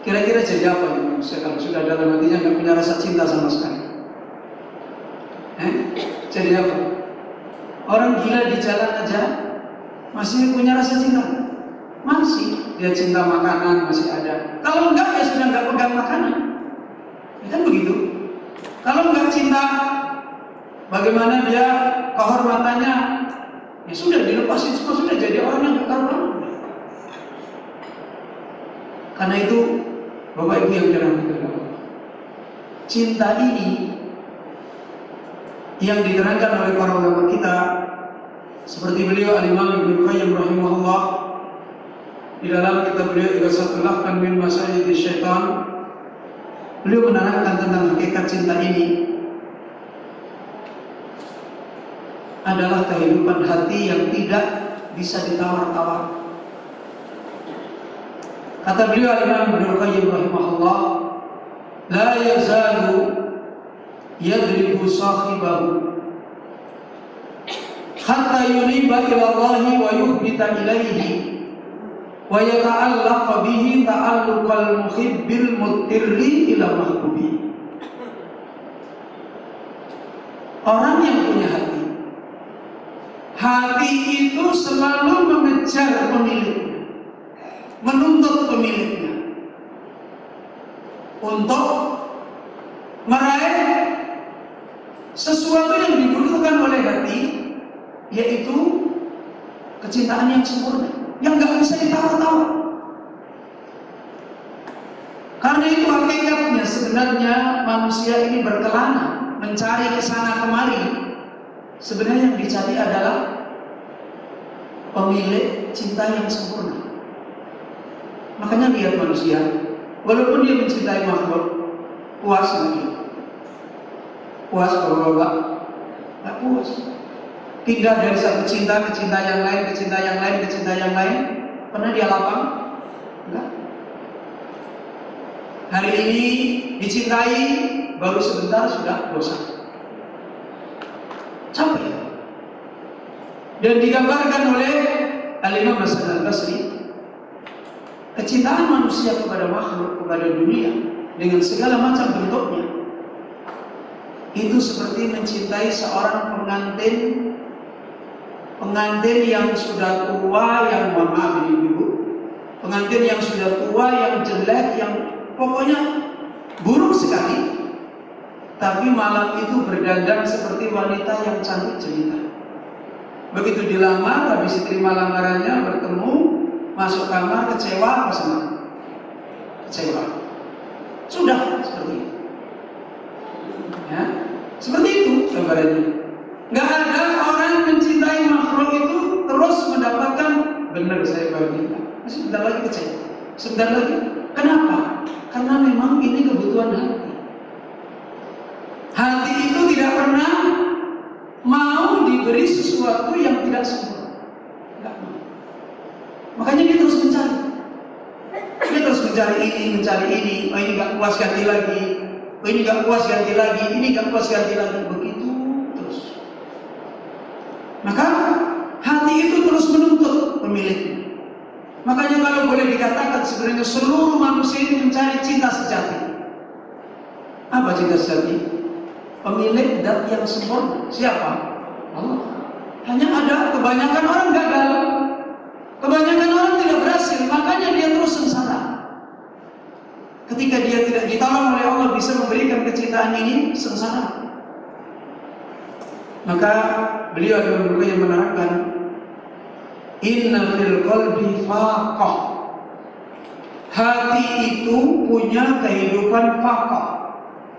kira-kira jadi apa ini manusia kalau sudah dalam hatinya gak punya rasa cinta sama sekali? Jadi apa? Orang gila di jalan aja masih punya rasa cinta? Masih. Dia cinta makanan masih ada. Kalau enggak ya sudah enggak pegang makanan. Ya kan begitu. Kalau enggak cinta, bagaimana dia kehormatannya? Ya sudah dilepasin semua, sudah jadi orang yang enggak karuan. Karena itu Bapak Ibu yang dirahmati Allah, cinta ini yang diterangkan oleh para ulama kita seperti beliau Al-Imam Ibnu Qayyim rahimahullah di dalam kitab beliau Ighasatul Lahfan min Masyayidis Syaitan, beliau menerangkan tentang hakikat cinta ini adalah kehidupan hati yang tidak bisa ditawar-tawar. Kata beliau Al-Imam Ibnu Qayyim rahimahullah, la yazalu yadribu sahibahu hatta yuniba ila Allahi wa yuhbita ilaihi wa yata'allaqa bihi ta'alluqal muhibbil muttirri ila mahbubi. Orang yang punya hati itu selalu mengejar pemiliknya, menuntut pemiliknya untuk meraih sesuatu yang dibutuhkan oleh hati, yaitu kecintaan yang sempurna, yang gak bisa ditawar-tawar. Karena itu hakikatnya sebenarnya manusia ini berkelana mencari kesana kemari. Sebenarnya yang dicari adalah pemilik cinta yang sempurna. Makanya lihat manusia, walaupun dia mencintai makhluk, puas dengan dia. Puas bapak-bapak? Tidak puas. Pindah dari satu cinta ke cinta yang lain, ke cinta yang lain, ke cinta yang lain. Pernah dia lapang? Enggak. Hari ini dicintai, baru sebentar sudah bosan, capek. Dan digambarkan oleh Al-Imam Hasan Al-Basri, kecintaan manusia kepada makhluk, kepada dunia dengan segala macam bentuknya, itu seperti mencintai seorang pengantin yang sudah tua, yang mohon maaf ini ibu, pengantin yang sudah tua, yang jelek, yang pokoknya buruk sekali, tapi malam itu berdandan seperti wanita yang cantik jelita. Begitu dilamar, habis diterima lamarannya, bertemu, masuk kamar, kecewa, apa sama? Kecewa. Sudah seperti itu. Ya, seperti itu gambarannya. Nggak ada orang mencintai makhluk itu terus mendapatkan benar saya bahagia. Sebentar lagi kecewa. Sebentar lagi. Kenapa? Karena memang ini kebutuhan hati. mau diberi sesuatu yang tidak sempurna. Enggak mau. Makanya dia terus mencari. Dia terus mencari ini. Oh, ini enggak puas ganti lagi. Oh, ini enggak puas ganti lagi. Ini enggak puas ganti lagi. Begitu terus. Maka hati itu terus menuntut pemiliknya. Makanya kalau boleh dikatakan sebenarnya seluruh manusia ini mencari cinta sejati. Apa cinta sejati? Pemilik zat yang sempurna. Siapa? Allah. Hanya ada kebanyakan orang gagal. Kebanyakan orang tidak berhasil, makanya dia terus sengsara. Ketika dia tidak ditolong oleh Allah bisa memberikan kecintaan ini, sengsara. Maka beliau ada beberapa yang menerangkan, inna fil qalbi faqah. Hati itu punya kehidupan faqah.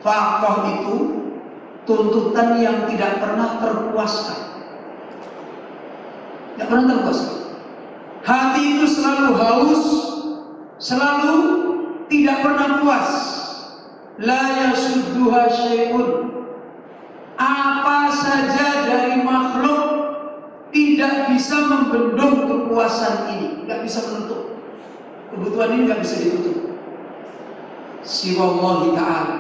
Faqah itu tuntutan yang tidak pernah terpuaskan. Tidak pernah terpuaskan. Hati itu selalu haus, selalu tidak pernah puas. La yasudduha syai'un. Apa saja dari makhluk tidak bisa membendung kepuasan ini, tidak bisa menutup. Kebutuhan ini tidak bisa ditutup. Siwallahi ta'ala.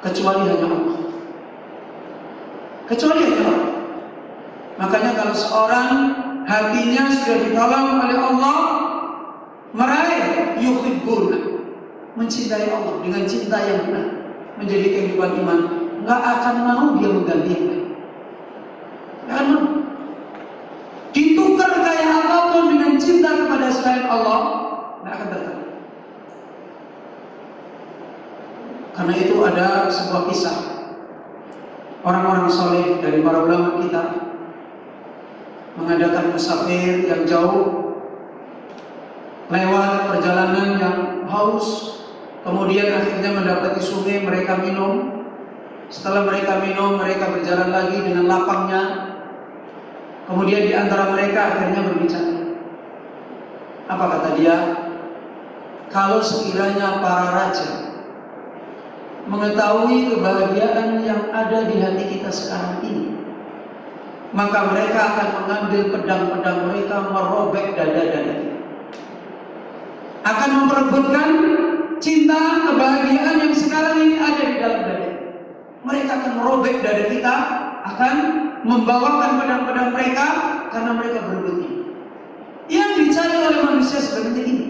Kecuali hanya Allah. Kecuali hanya Allah. Makanya kalau seorang hatinya sudah ditolong oleh Allah, meraih yuhibbuna, mencintai Allah dengan cinta yang benar, menjadi kehidupan iman, nggak akan mau dia menggantikan. Nggak akan mau. Ditukar kayak apapun dengan cinta kepada selain Allah, nggak akan tertarik. Karena itu ada sebuah kisah orang-orang soleh dari para ulama kita mengadakan musafir yang jauh, lewat perjalanan yang haus, kemudian akhirnya mendapati sungai, mereka minum. Setelah mereka minum, mereka berjalan lagi dengan lapangnya. Kemudian di antara mereka akhirnya berbicara. Apa kata dia? Kalau sekiranya para raja mengetahui kebahagiaan yang ada di hati kita sekarang ini, maka mereka akan mengambil pedang-pedang mereka, merobek dada-dada kita. Akan memperebutkan cinta, kebahagiaan yang sekarang ini ada di dalam dada. Mereka akan merobek dada kita, akan membawakan pedang-pedang mereka karena mereka berebut ini. Yang dicari oleh manusia sebenarnya ini.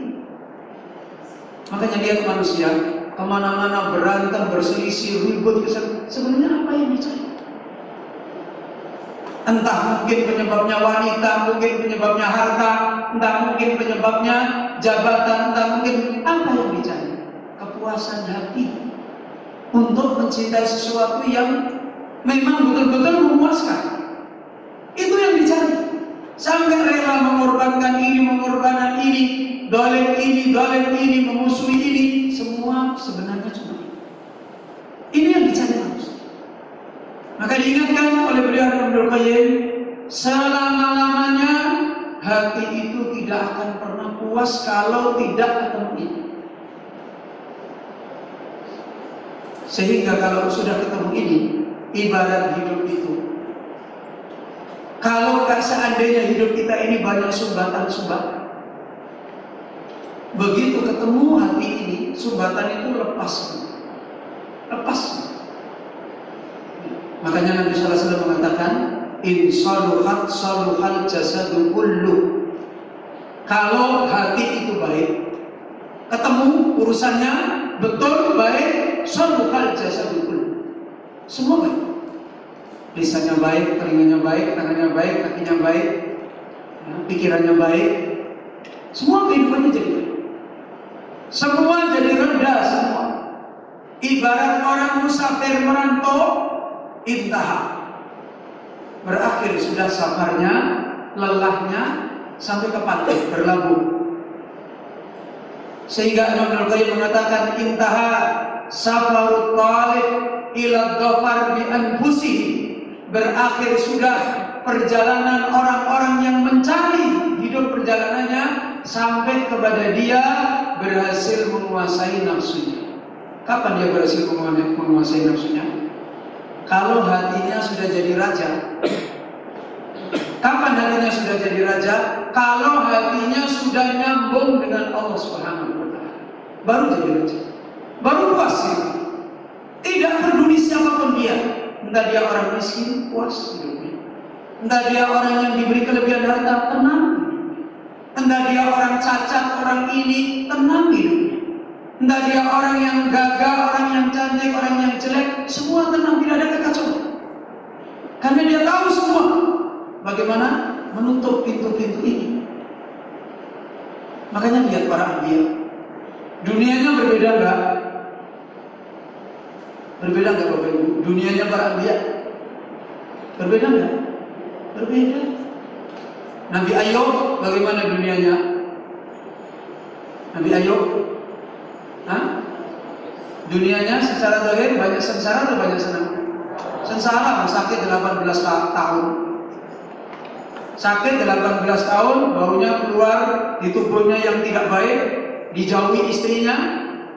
Makanya lihat manusia kemana-mana berantem, berselisih, ribut, sebenarnya apa yang dicari? Entah mungkin penyebabnya wanita, mungkin penyebabnya harta, entah mungkin penyebabnya jabatan, entah mungkin apa yang dicari? Kepuasan hati untuk mencintai sesuatu yang memang betul-betul memuaskan. Itu yang dicari. Sampai rela mengorbankan ini, mengorbankan ini, dolim ini, memusuhi ini, semua sebenarnya cuma ini. Ini yang dicari manusia. Maka diingatkan oleh beliau Ibnu Qayyim, selama-lamanya hati itu tidak akan pernah puas kalau tidak ketemu ini. Sehingga kalau sudah ketemu ini, ibarat hidup itu, kalau seandainya hidup kita ini banyak sumbatan-sumbatan, begitu ketemu hati ini, sumbatan itu lepas. Makanya Nabi sallallahu alaihi wasallam mengatakan, in saluhat saluhal jasadu kullu. Kalau hati itu baik, ketemu urusannya betul baik, saluhal jasadu kullu. Semua baik. Lisannya baik, telinganya baik, tangannya baik, kakinya baik, pikirannya baik. Semua kehidupannya jadi baik. Semua jadi rendah semua. Ibarat orang musafir merantau, intaha, berakhir sudah safarnya, lelahnya, sampai ke pantai berlabuh. Sehingga Imam Al-Qayyim mengatakan, intaha safarut talib ila dhafar bi anfusihi, berakhir sudah perjalanan orang-orang yang mencari hidup perjalanannya sampai kepada dia berhasil menguasai nafsunya. Kapan dia berhasil menguasai nafsunya? kalau hatinya sudah jadi raja. Kapan hatinya sudah jadi raja? Kalau hatinya sudah nyambung dengan Allah Subhanahu wa Ta'ala, baru jadi raja, baru puas hidup. Tidak peduli siapapun dia, entah dia orang miskin, puas hidupnya. Entah dia orang yang diberi kelebihan harta, tenang hidupnya. Entah dia orang cacat, orang ini, tenang hidupnya. Entah dia orang yang gagal, orang yang cantik, orang yang jelek, semua tenang, tidak ada kekacauan. Karena dia tahu semua bagaimana menutup pintu-pintu ini. Makanya lihat para anbiya, dunianya berbeda enggak? Berbeda enggak Bapak Ibu? Dunianya para anbiya berbeda enggak? Berbeda. Nabi Ayub bagaimana dunianya? Nabi Ayub, dunianya secara zahir banyak sengsara atau banyak senang? Sengsara, sakit 18 tahun. Sakit 18 tahun, baunya keluar di tubuhnya yang tidak baik, dijauhi istrinya,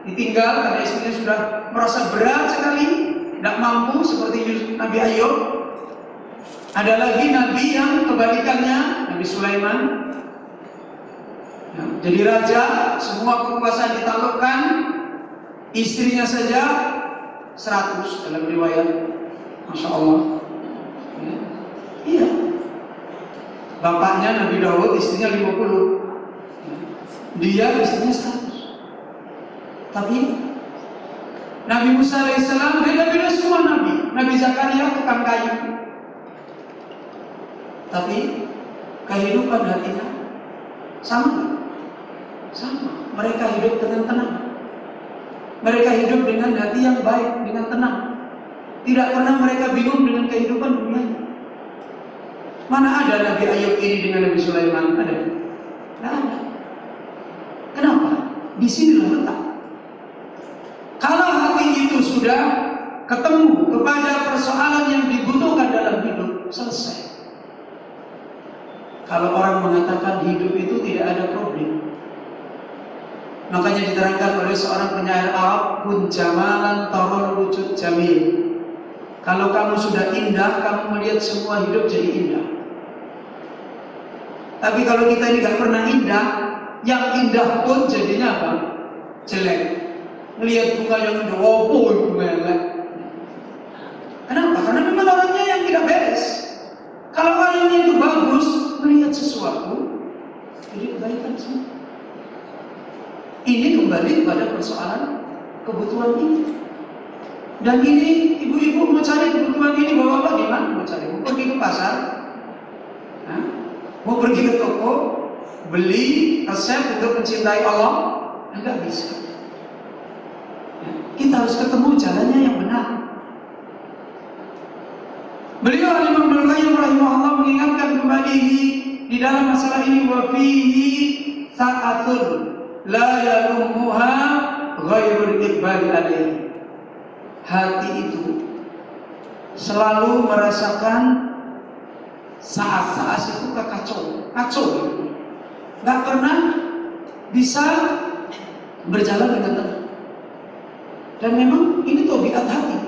ditinggal karena istrinya sudah merasa berat sekali, tidak mampu seperti Nabi Ayub. Ada lagi Nabi yang kebalikannya, Nabi Sulaiman. Jadi raja, semua kekuasaan ditaklukkan, istrinya saja 100 dalam riwayat. Masya Allah. Iya. Bapaknya Nabi Daud, istrinya 50. Dia istrinya 100. Tapi Nabi Musa alaihissalam beda-beda semua nabi. Nabi Zakaria tukang kayu. Tapi kehidupan hatinya sama. Sama. Mereka hidup dengan tenang. Mereka hidup dengan hati yang baik, dengan tenang. Tidak pernah mereka bingung dengan kehidupan dunia. Mana ada Nabi Ayub ini dengan Nabi Sulaiman? Ada? Tidak ada. Kenapa? Di sinilah letak. Kalau hati itu sudah ketemu kepada persoalan yang dibutuhkan dalam hidup, selesai. Kalau orang mengatakan hidup itu tidak ada problem, makanya diterangkan oleh seorang penyair Arab, kun jamalan tarul wujud jamil. Kalau kamu sudah indah, kamu melihat semua hidup jadi indah. Tapi kalau kita ini gak pernah indah, yang indah pun jadinya apa? Jelek. Melihat bunga yang indah, bunga yang jelek. Kenapa? Karena memang orangnya yang tidak beres. Kalau orangnya itu bagus, melihat sesuatu, jadi kebaikan semua. Ini kembali kepada persoalan kebutuhan ini. Dan ini ibu-ibu mau cari kebutuhan ini, bapak-bapak gimana mau cari? Mau pergi ke pasar? Mau pergi ke toko? Beli resep untuk mencintai Allah? Enggak bisa. Kita harus ketemu jalannya yang benar. Beliau Al-Imam Ibnu Qayyim rahimahullah mengingatkan kembali di dalam masalah ini, wa fihi sa'atun la yalumuha ghairul iqbali alaihi. Hati itu selalu merasakan saat-saat itu kacau gitu. Gak pernah bisa berjalan dengan tenang. Dan memang ini tabiat hati.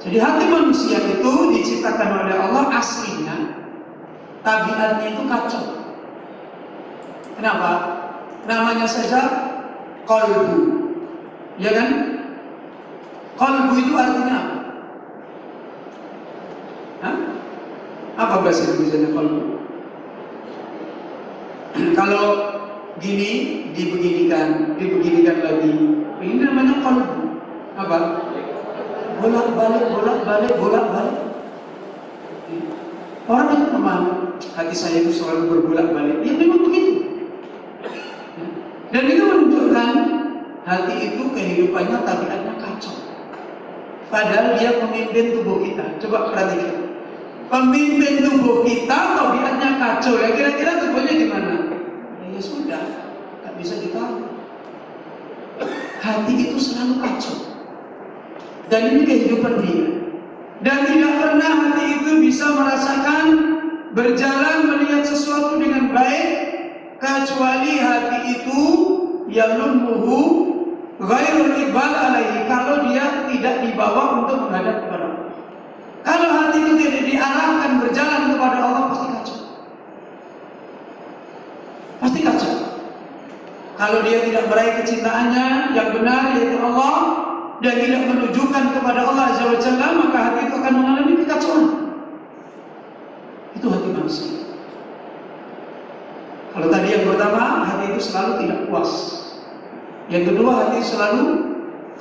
Jadi hati manusia itu diciptakan oleh Allah aslinya, tabiatnya itu kacau. Kenapa? Namanya saja qalbu, ya kan? Qalbu itu artinya apa? Apa bahasa Indonesianya qalbu? Kalau gini dibeginikan lagi, ini namanya qalbu. Apa? Bolak-balik. Orang itu memang hati saya itu selalu berbolak-balik. Ya memang begitu. Dan itu menunjukkan hati itu kehidupannya tabiatnya kacau. Padahal dia pemimpin tubuh kita. Coba perhatikan. Pemimpin tubuh kita tabiatnya kacau. Ya kira-kira tubuhnya gimana? Ya sudah, tak bisa ditahu. Hati itu selalu kacau. Dan ini kehidupan dia. Dan tidak pernah hati itu bisa merasakan berjalan melihat sesuatu dengan baik, kecuali hati itu yalumuhu ghairul iqbal alaihi, kalau dia tidak dibawa untuk menghadap kepada Kalau dia tidak meraih kecintaannya yang benar yaitu Allah dan tidak menunjukkan kepada Allah Azza wa Jalla, maka hati itu akan mengalami kekacauan. Itu hati manusia. Kalau tadi yang pertama, hati itu selalu tidak puas. Yang kedua, hati selalu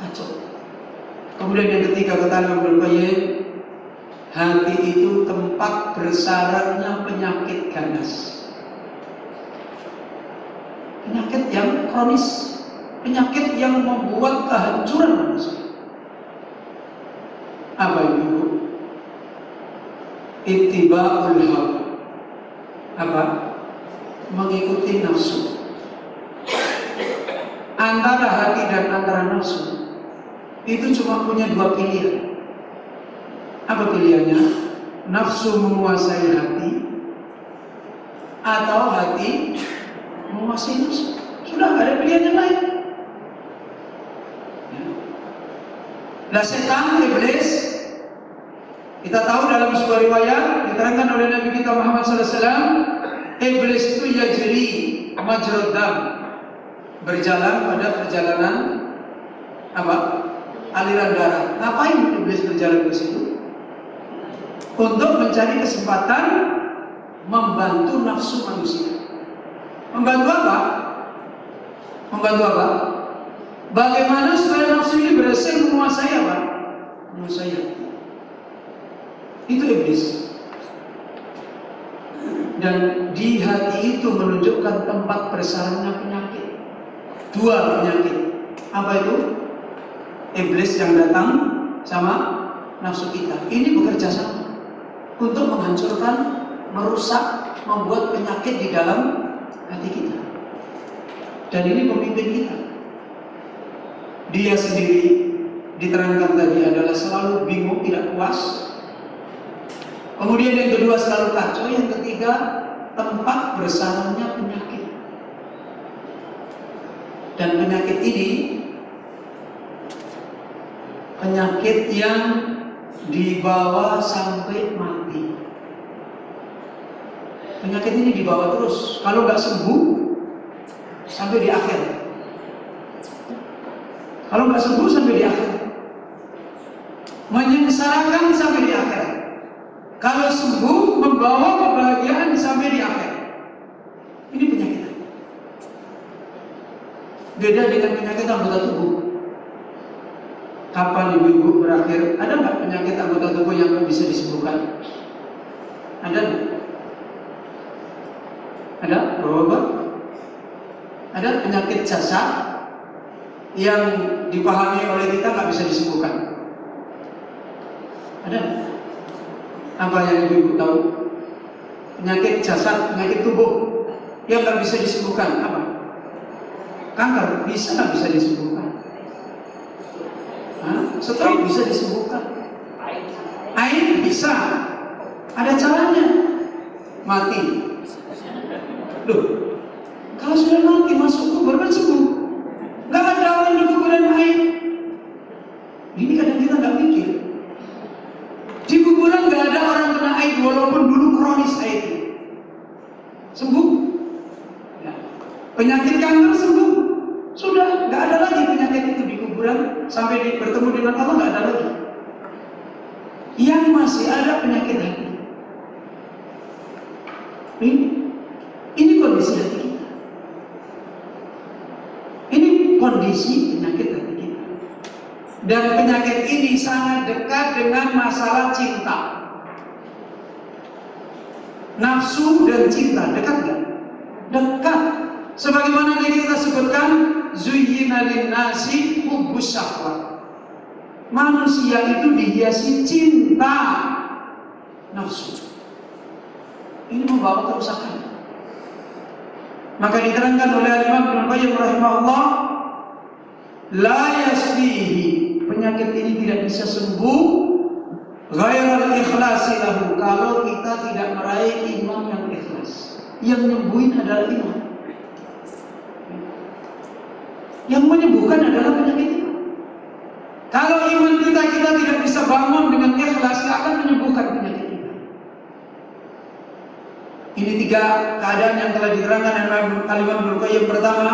kacau. Kemudian yang ketiga, kata Imam Ibnu Qayyim, hati itu tempat bersarangnya penyakit ganas. Penyakit yang kronis, penyakit yang membuat kehancuran manusia. Apa itu? Ittiba'ul hawa. Apa? Mengikuti nafsu. Antara hati dan antara nafsu itu cuma punya dua pilihan. Apa pilihannya? Nafsu menguasai hati atau hati menguasai nafsu. Sudah gak ada pilihan yang lain. Nah, setan, iblis, kita tahu dalam sebuah riwayat diterangkan oleh Nabi kita Muhammad SAW, iblis itu yajri majrad dam, berjalan pada perjalanan apa? Aliran darah. Ngapain iblis berjalan ke situ? Untuk mencari kesempatan membantu nafsu manusia. Membantu apa? Membantu apa? Bagaimana supaya nafsu ini berhasil menguasai apa? Menguasai hati. Itu iblis. Dan di hati itu menunjukkan tempat bersarangnya penyakit. Dua penyakit. Apa itu? Iblis yang datang sama nafsu kita. Ini bekerja sama untuk menghancurkan, merusak, membuat penyakit di dalam hati kita. Dan ini pemimpin kita. Dia sendiri diterangkan tadi adalah selalu bingung, tidak puas. Kemudian yang kedua selalu kacau. Yang ketiga, tempat bersarangnya penyakit. Dan penyakit ini penyakit yang dibawa sampai mati. Penyakit ini dibawa terus. Kalau nggak sembuh sampai di akhir. Kalau nggak sembuh sampai di akhir. Menyengsarakan sampai di akhir. Kalau sembuh membawa kebahagiaan sampai di akhir. Ini penyakit. Beda dengan penyakit anggota tubuh. Kapan ibu-ibu berakhir? Ada nggak penyakit anggota tubuh yang bisa disembuhkan? Ada nggak? Ada? Bapak-bapak? Ada penyakit jasad yang dipahami oleh kita nggak bisa disembuhkan? Ada? Apa yang ibu-ibu tahu? Penyakit jasad, penyakit tubuh yang nggak bisa disembuhkan apa? Kanker bisa nggak bisa disembuhkan? Stroke bisa disembuhkan. Air bisa. Ada caranya. Mati. Loh, kalau sudah mati masuk kubur kan sembuh. Nggak ada orang di kuburan air. Ini kadang kita nggak mikir. Di kuburan nggak ada orang kena air walaupun dulu kronis air. Sembuh. Ya. Penyakit kanker sembuh. Sudah nggak ada lagi penyakit itu di kuburan sampai bertemu dengan Allah, nggak ada lagi. Yang masih ada penyakit hati. Ini kondisi hati kita. Ini kondisi penyakit hati kita. Dan penyakit ini sangat dekat dengan masalah cinta. Nafsu dan cinta dekat nggak? Dekat. Sebagaimana yang kita sebutkan, zuyyina lin-nasi hubbus syahwat. Manusia itu dihiasi cinta nafsu. Ini membawa kerusakan. Maka diterangkan oleh Imam Ibnu Qayyim rahimahullah, la yasfihi, penyakit ini tidak bisa sembuh ghairal ikhlasi lahu, kalau kita tidak meraih iman yang ikhlas. Yang nyembuhin adalah iman. Yang menyembuhkan adalah penyakit itu. Kalau iman kita tidak bisa bangun dengan ikhlas, tidak akan menyembuhkan penyakit kita. Ini tiga keadaan yang telah diterangkan oleh Imam Ibnu Qayyim. Pertama,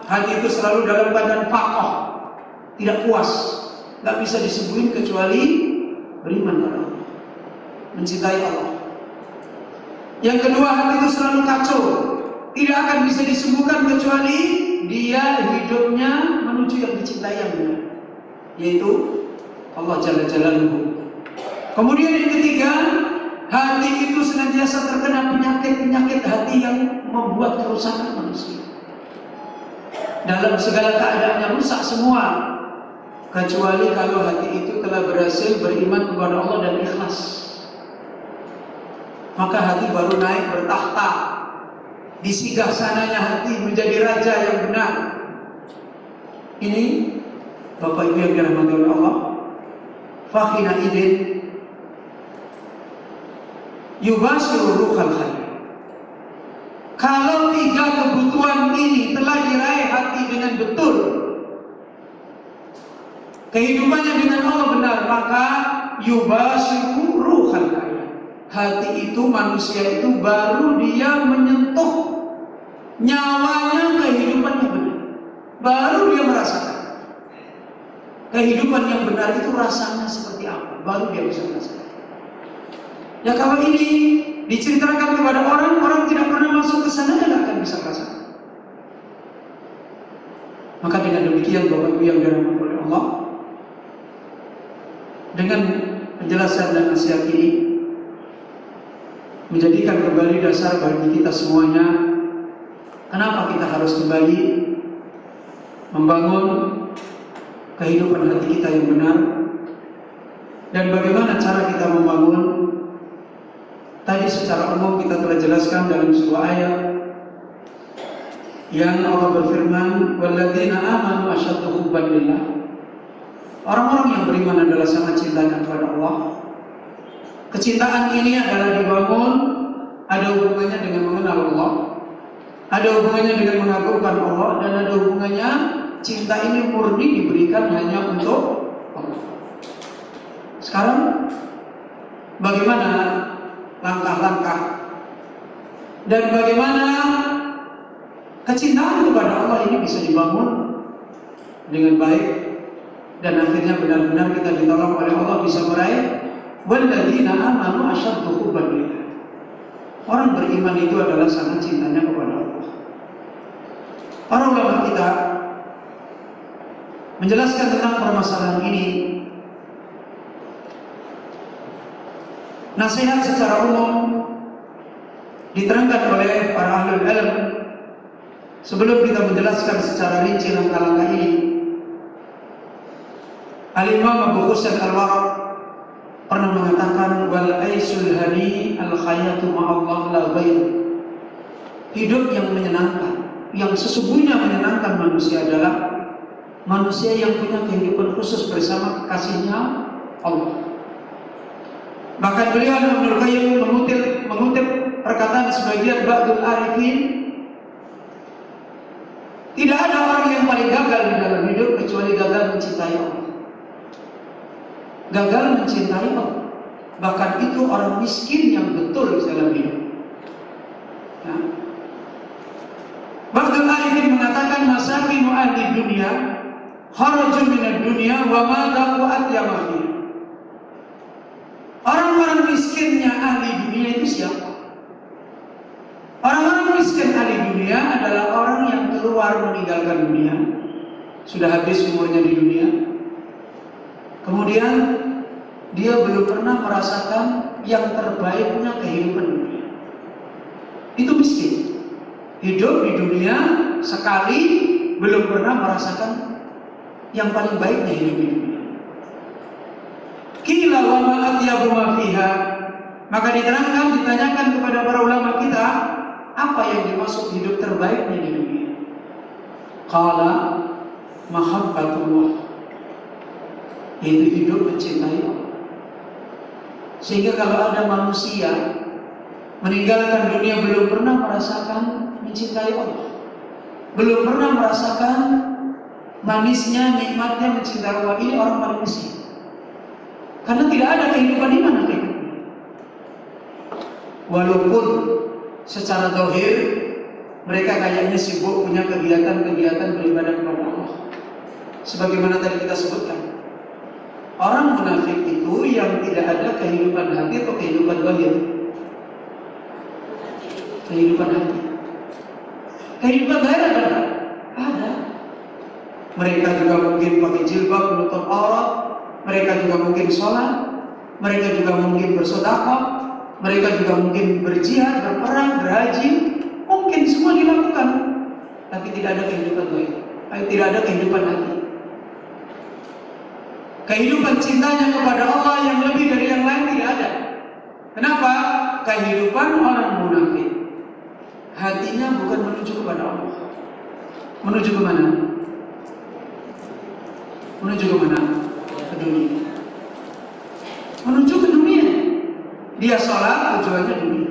Hati itu selalu dalam keadaan faqah, tidak puas, nggak bisa disembuhin kecuali beriman pada Allah, mencintai Allah. Yang kedua, hati itu selalu kacau, tidak akan bisa disembuhkan kecuali dia hidupnya menuju yang dicintai yang benar, yaitu Allah Jalla Jalaluhu. Kemudian yang ketiga, hati itu senantiasa terkena penyakit-penyakit hati yang membuat kerusakan manusia. Dalam segala keadaannya rusak semua, kecuali kalau hati itu telah berhasil beriman kepada Allah dan ikhlas. Maka hati baru naik bertahta, disinggah sananya hati menjadi raja yang benar. Ini Bapak Ibu yang dirahmati oleh Allah, fakhina idin yubashiru ruhal khair. Kalau tiga kebutuhan ini telah diraih hati dengan betul, kehidupannya dengan Allah benar, maka yubashiru ruhal khair. Hati itu, manusia itu baru dia menyentuh nyawanya kehidupan yang benar. Baru dia merasakan kehidupan yang benar itu rasanya seperti apa. Baru dia bisa merasakan. Ya kalau ini diceritakan kepada orang, orang tidak pernah masuk ke sana, tidak akan bisa merasakan. Maka dengan demikian Bapak Ibu yang dirahmati oleh Allah, dengan penjelasan dan nasihat ini menjadikan kembali dasar bagi kita semuanya, kenapa kita harus kembali membangun kehidupan hati kita yang benar, dan bagaimana cara kita membangun. Tadi secara umum kita telah jelaskan dalam sebuah ayat yang Allah berfirman, "Walladzina amanu asyaddu hubban lillah." Orang-orang yang beriman adalah sangat cintanya kepada Allah. Kecintaan ini adalah dibangun, ada hubungannya dengan mengenal Allah, ada hubungannya dengan mengagungkan Allah, dan ada hubungannya cinta ini murni diberikan hanya untuk Allah. Sekarang bagaimana langkah-langkah dan bagaimana kecintaan kepada Allah ini bisa dibangun dengan baik dan akhirnya benar-benar kita ditolong oleh Allah bisa meraih walladzina amanu asyaddu hubban lillah. Orang beriman itu adalah sangat cintanya kepada Allah. Para ulama kita menjelaskan tentang permasalahan ini. Nasihat secara umum diterangkan oleh para ahlul ilm. Sebelum kita menjelaskan secara rinci langkah-langkah ini, Al-Imam Abu Husain Al-Waraq pernah mengatakan, wal aisul hani al khayatu ma'allah la ghair. Hidup yang menyenangkan, yang sesungguhnya menyenangkan manusia adalah manusia yang punya kehidupan khusus bersama kekasihnya Allah. Bahkan beliau Ibnu Qayyim mengutip perkataan sebagian ba'dul arifin, tidak ada orang yang paling gagal di dalam hidup kecuali gagal mencintai Allah. Gagal mencintai Allah. Bahkan itu orang miskin yang betul dalam hidup. Ya. Ba'dul arifin mengatakan masakinu ahli dunia kharaju minad dunya wa ma daqu atyama fiha. Orang-orang miskinnya ahli dunia itu siapa? Orang-orang miskin ahli dunia adalah orang yang keluar meninggalkan dunia, sudah habis umurnya di dunia, kemudian dia belum pernah merasakan yang terbaiknya kehidupan dunia. Itu miskin. Hidup di dunia sekali, belum pernah merasakan yang paling baiknya hidup di dunia. Qila wa ma atyabu ma fiha. Maka diterangkan, ditanyakan kepada para ulama kita, apa yang dimaksud hidup terbaiknya di dunia? Qala mahabbatullah. Itu hidup mencintai Allah. Sehingga kalau ada manusia meninggalkan dunia belum pernah merasakan mencintai Allah, belum pernah merasakan manisnya, nikmatnya mencintai Allah, ini orang paling miskin. Karena tidak ada kehidupan di mana kehidupan. Walaupun secara zahir Mereka kayaknya sibuk punya kegiatan-kegiatan beribadah kepada Allah. Sebagaimana tadi kita sebutkan, orang munafik itu yang tidak ada kehidupan hati atau kehidupan zahir. Kehidupan hati. Kehidupan zahir ada? Ada. Mereka juga mungkin pakai jilbab menutup aurat, mereka juga mungkin sholat, mereka juga mungkin bersedekah, mereka juga mungkin berjihad, berperang, berhaji, mungkin semua dilakukan, tapi tidak ada kehidupan zahir, tidak ada kehidupan hati. Kehidupan cintanya kepada Allah yang lebih dari yang lain tidak ada. Kenapa? Kehidupan orang munafik, hatinya bukan menuju kepada Allah. Menuju ke mana? Menuju ke mana? Ke dunia. Menuju ke dunia. Dia sholat, tujuannya dunia.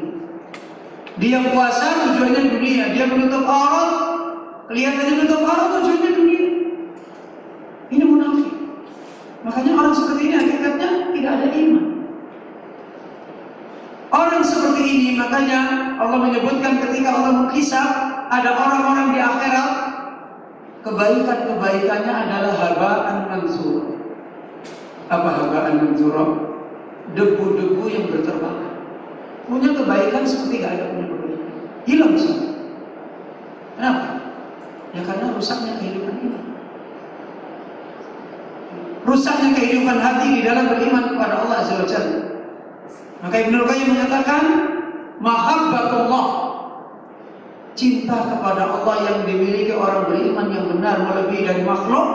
Dia puasa, tujuannya dunia. Dia menutup aurat, kelihatannya menutup aurat, tujuannya dunia. Ini munafik. Makanya orang seperti ini hakikatnya tidak ada iman. Orang seperti ini, makanya Allah menyebutkan ketika Allah menghisab, ada orang-orang di akhirat, kebaikan-kebaikannya adalah haba'an mansura. Apa haba'an mansura? Debu-debu yang berterbangan. Punya kebaikan seperti tidak ada punya kebaikan. Hilang semua. Kenapa? Ya karena rusaknya kehidupan ini. Rusaknya kehidupan hati di dalam beriman kepada Allah Azza wa Jalla. Maka Ibnu Qayyim mengatakan, mahabbatullah, cinta kepada Allah yang dimiliki orang beriman yang benar melebihi dari makhluk,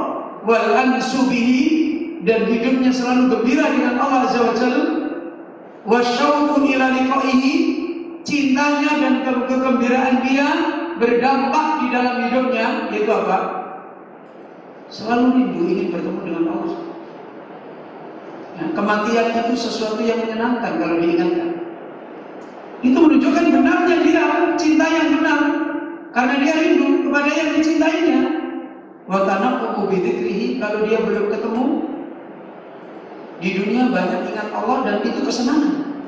wal ansu bihi, dan hidupnya selalu gembira dengan Allah Azza wa Jalla, wasyauqu ila liqa'ihi, cintanya dan kegembiraan dia berdampak di dalam hidupnya, yaitu apa? Selalu rindu ingin bertemu dengan Allah. Ya, kematian itu sesuatu yang menyenangkan kalau diingatkan. Itu menunjukkan benarnya dia cinta yang benar, karena dia rindu kepada yang dicintainya. Wa tanaqqubu bi dzikrihi, kalau dia belum ketemu di dunia banyak ingat Allah dan itu kesenangan.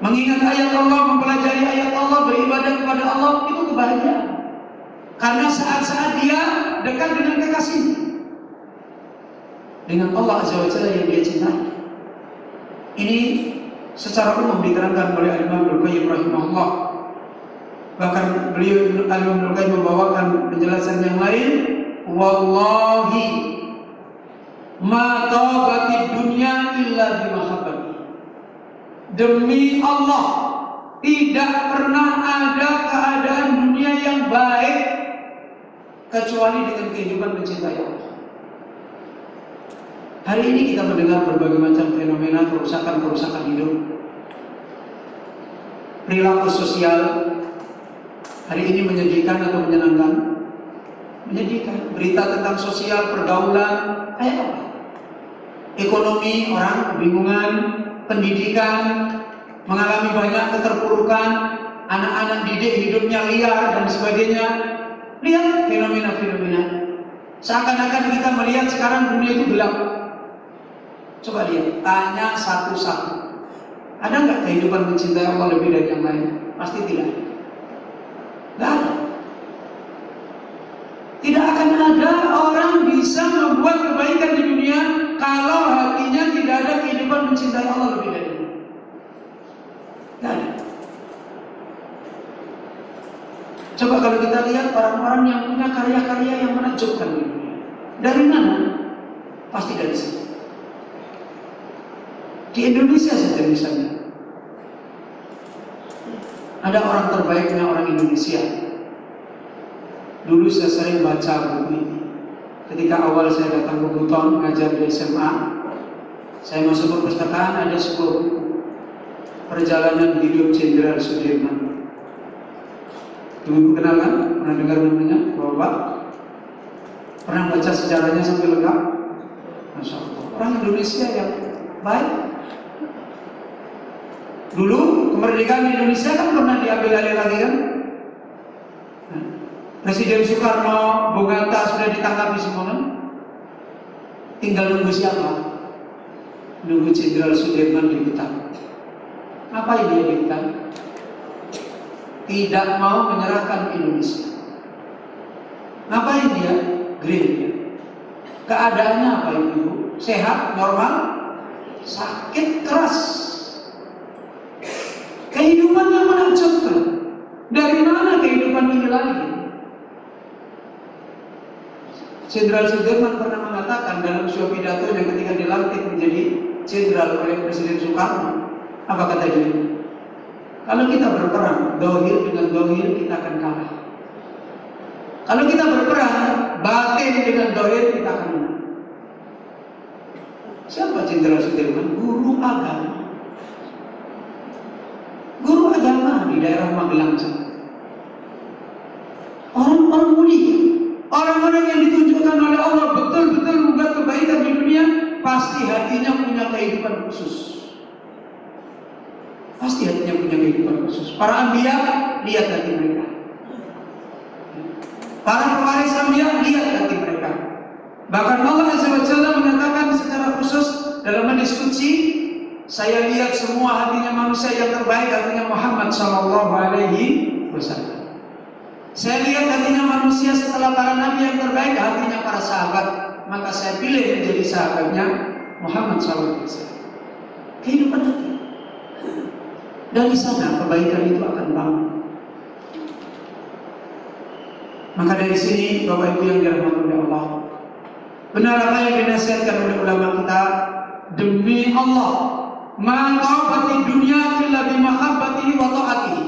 Mengingat ayat Allah, mempelajari ayat Allah, beribadah kepada Allah, itu kebahagiaan. Karena saat-saat dia dekat dengan kekasihnya, dengan Allah Azza wa Jalla yang dia cintai. Ini secara umum diterangkan oleh Imam Ibnu Qayyim rahimahullah. Bahkan beliau Imam Ibnu Qayyim membawakan penjelasan yang lain, wallahi ma tabatid dunya illa bimahabbati. Demi Allah, tidak pernah ada keadaan dunia yang baik kecuali dengan kehidupan mencintai Allah. Hari ini kita mendengar berbagai macam fenomena kerusakan-kerusakan hidup, perilaku sosial. Hari ini menyedihkan atau menyenangkan? Menyedihkan. Berita tentang sosial, pergaulan, kayak apa? Ekonomi, orang kebingungan, pendidikan, mengalami banyak keterpurukan, anak-anak didik hidupnya liar dan sebagainya. Lihat fenomena-fenomena. Seakan-akan kita melihat sekarang dunia itu gelap. Coba lihat, tanya satu-satu. Ada nggak kehidupan mencintai Allah lebih dari yang lain? Pasti tidak. Nggak ada. Tidak akan ada orang bisa membuat kebaikan di dunia kalau hatinya tidak ada kehidupan mencintai Allah lebih dari ini. Nggak ada. Coba kalau kita lihat orang-orang yang punya karya-karya yang menakjubkan di dunia. Dari mana? Pasti dari sini. Di Indonesia saja misalnya, ada orang terbaiknya orang Indonesia. Dulu saya sering baca buku ini. Ketika awal saya datang ke Buton mengajar di SMA, saya masuk perpustakaan, ada sebuah buku, Perjalanan Hidup Jenderal Sudirman. Ibu kenal kan? Pernah dengar namanya? Bapak? Pernah baca sejarahnya sampai lengkap? Masya Allah. Orang Indonesia yang baik. Dulu kemerdekaan Indonesia kan pernah diambil alih lagi kan? Presiden Soekarno, Bung Hatta sudah ditangkap semua kan? Tinggal nunggu siapa? Nunggu Jenderal Sudirman di hutan. Apa ini di hutan? tidak mau menyerahkan Indonesia. Ngapain dia? Green dia. Keadaannya apa ibu? Sehat, normal, sakit keras. Kehidupannya menakjubkan. Dari mana kehidupan ini lagi? Jenderal Sudirman pernah mengatakan dalam sebuah pidatonya ketika dilantik menjadi jenderal oleh Presiden Soekarno, apa kata dia? Kalau kita berperang dohir dengan dohir, kita akan kalah. Kalau kita berperang batin dengan dohir, kita akan menang. Siapa Jenderal Sudirman? Guru agama. Guru agama di daerah Magelang. Orang-orang mulia, orang-orang yang ditunjukkan oleh Allah betul-betul membuat kebaikan di dunia, pasti hatinya punya kehidupan khusus. Pasti hatinya punya kehidupan khusus. Para anbiya, lihat hati mereka. Para pewaris anbiya, lihat hati mereka. Bahkan Allah Azza wa Jalla mengatakan secara khusus dalam hadis qudsi, saya lihat semua hatinya manusia yang terbaik hatinya Muhammad sallallahu alaihi wasallam. Saya lihat hatinya manusia setelah para nabi yang terbaik hatinya para sahabat, maka saya pilih menjadi sahabatnya Muhammad sallallahu alaihi wasallam. Kehidupan hati. Dari sana kebaikan itu akan bangun. Maka dari sini Bapak Ibu yang dirahmati oleh Allah, benar apa yang dinasihatkan oleh ulama kita, demi Allah, ma ta'ati dunya illa bi mahabbatihi wa ta'atihi.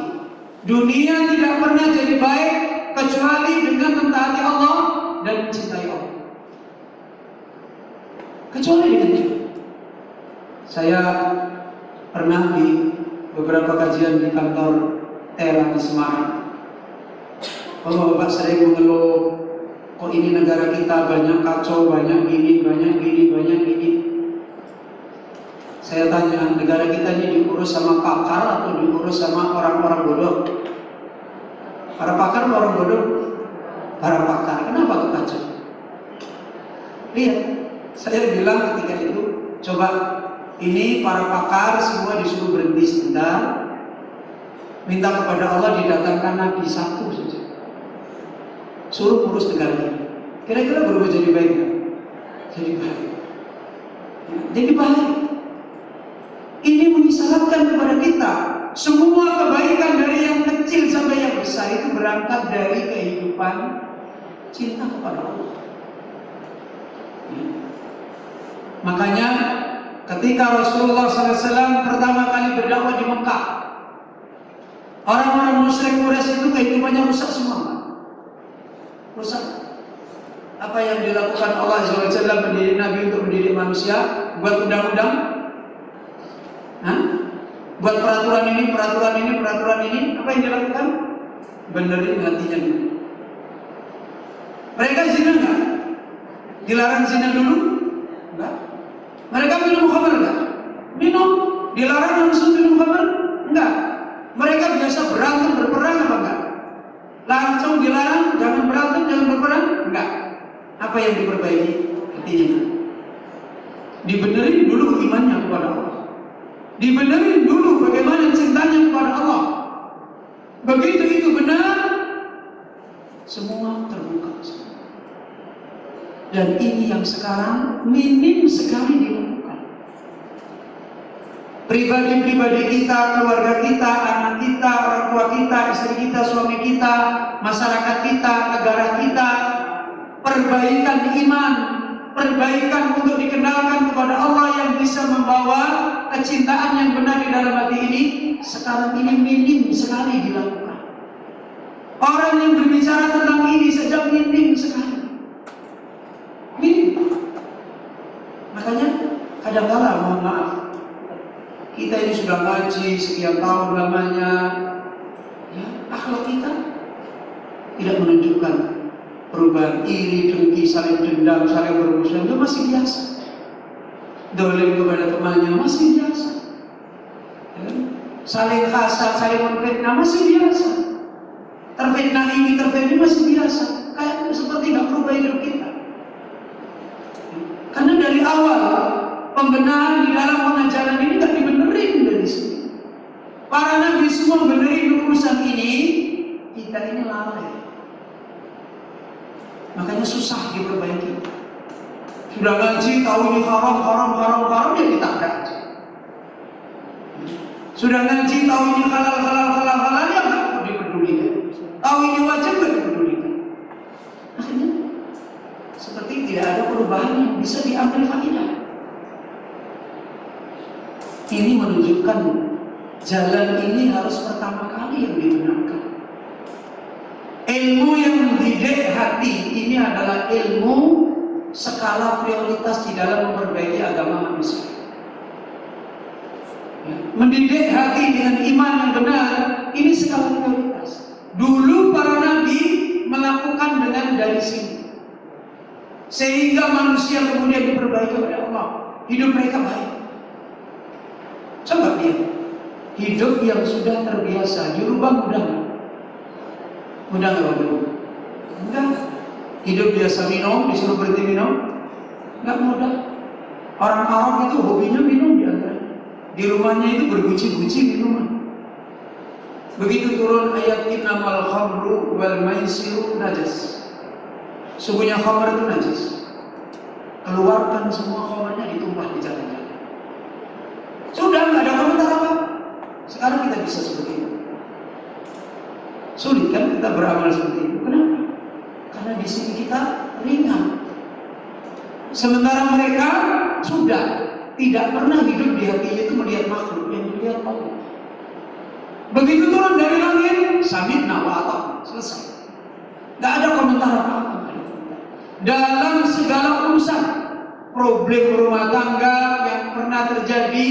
Dunia tidak pernah jadi baik kecuali dengan mentaati Allah dan mencintai Allah. Kecuali dengan itu. Saya pernah di beberapa kajian di kantor Tera di Semarang. Bapak sering mengeluh, kok ini negara kita banyak kacau, banyak gini. Saya tanya, negara kita ini diurus sama pakar atau diurus sama orang-orang bodoh? Para pakar atau orang bodoh? Para pakar. Kenapa kekacau? Lihat, saya bilang ketika itu, coba ini para pakar semua disuruh berhenti sebentar, minta kepada Allah didatangkan Nabi satu saja, suruh urus negara ini. Kira-kira berubah jadi baik gak? Jadi baik. Jadi baik. Ini mengisyaratkan kepada kita semua kebaikan dari yang kecil sampai yang besar itu berangkat dari kehidupan cinta kepada Allah. Makanya ketika Rasulullah SAW pertama kali berdakwah di Mekah, orang-orang musyrik Quraisy itu kehidupannya rusak semua. Rusak. Apa yang dilakukan Allah SWT mendidik Nabi untuk mendidik manusia, buat undang-undang, buat peraturan ini, apa yang dilakukan? Benerin hatinya dulu. Mereka zina enggak? Dilarang zina dulu? Enggak. Mereka minum khamr enggak? Minum. Dilarang langsung minum khamr? Enggak. Mereka biasa berantem, berperang apa enggak? Langsung dilarang, jangan berantem, jangan berperang? Enggak. Apa yang diperbaiki? Hatinya. Dibenerin dulu imannya kepada Allah. Dibenerin dulu bagaimana cintanya kepada Allah. Begitu itu benar, semua terbuka. Dan ini yang sekarang minim sekali dilakukan. Pribadi-pribadi kita, keluarga kita, anak kita, orang tua kita, istri kita, suami kita, masyarakat kita, negara kita, perbaikan iman, perbaikan untuk dikenalkan kepada Allah yang bisa membawa kecintaan yang benar di dalam hati ini, sekarang ini minim sekali dilakukan. Orang yang berbicara tentang ini saja minim sekali. Minim. Makanya kadang-kala mohon maaf, kita ini sudah ngaji sekian tahun lamanya, ya, akhlak kita tidak menunjukkan perubahan. Iri, dengki, saling dendam, saling bermusuhan itu masih biasa. Dolim kepada temannya masih biasa. Ya, saling hasad, saling memfitnah masih biasa. Terfitnah ini, terfitnah masih biasa. Kayak seperti nggak berubah hidup kita. Karena dari awal pembenahan di dalam pengajaran ini nggak dibenerin dari sini. Para nabi semua benerin urusan ini, kita ini lalai. Makanya susah diperbaiki. Sudah ngaji, tahu ini haram, ya ditabrak aja. Sudah ngaji, tahu ini halal, ya nggak dipedulikan. Tahu ini wajib, nggak dipedulikan. Akhirnya seperti tidak ada perubahan yang bisa diambil faedah. Ini menunjukkan jalan ini harus pertama kali yang dibenarkan. Ilmu yang mendidik hati ini adalah ilmu skala prioritas di dalam memperbaiki agama manusia. Mendidik hati dengan iman yang benar, ini skala prioritas. Dulu para nabi melakukan dengan dari sini, sehingga manusia kemudian diperbaiki oleh Allah. Hidup mereka baik. Coba lihat, hidup yang sudah terbiasa dirubah mudah nggak? Mudah nggak mudah? Enggak. Hidup biasa minum, disuruh berhenti minum, nggak mudah. Orang Arab itu hobinya minum di antaranya. Di rumahnya itu berguci-guci minuman. Begitu turun ayat innamal khamru wal maisiru najas. Sungguhnya khamr itu najis. Keluarkan semua khamrnya, ditumpah di jalan-jalan. Sudah nggak ada komentar apa. Sekarang kita bisa seperti itu. Sulit kan kita beramal seperti itu? Kenapa? Karena di sini kita ringan. Sementara mereka sudah tidak pernah hidup di hatinya itu melihat makhluk, yang dilihat Allah. Begitu turun dari langit, sami'na wa ata'na, selesai. Nggak ada komentar apa-apa. Dalam segala urusan, problem rumah tangga yang pernah terjadi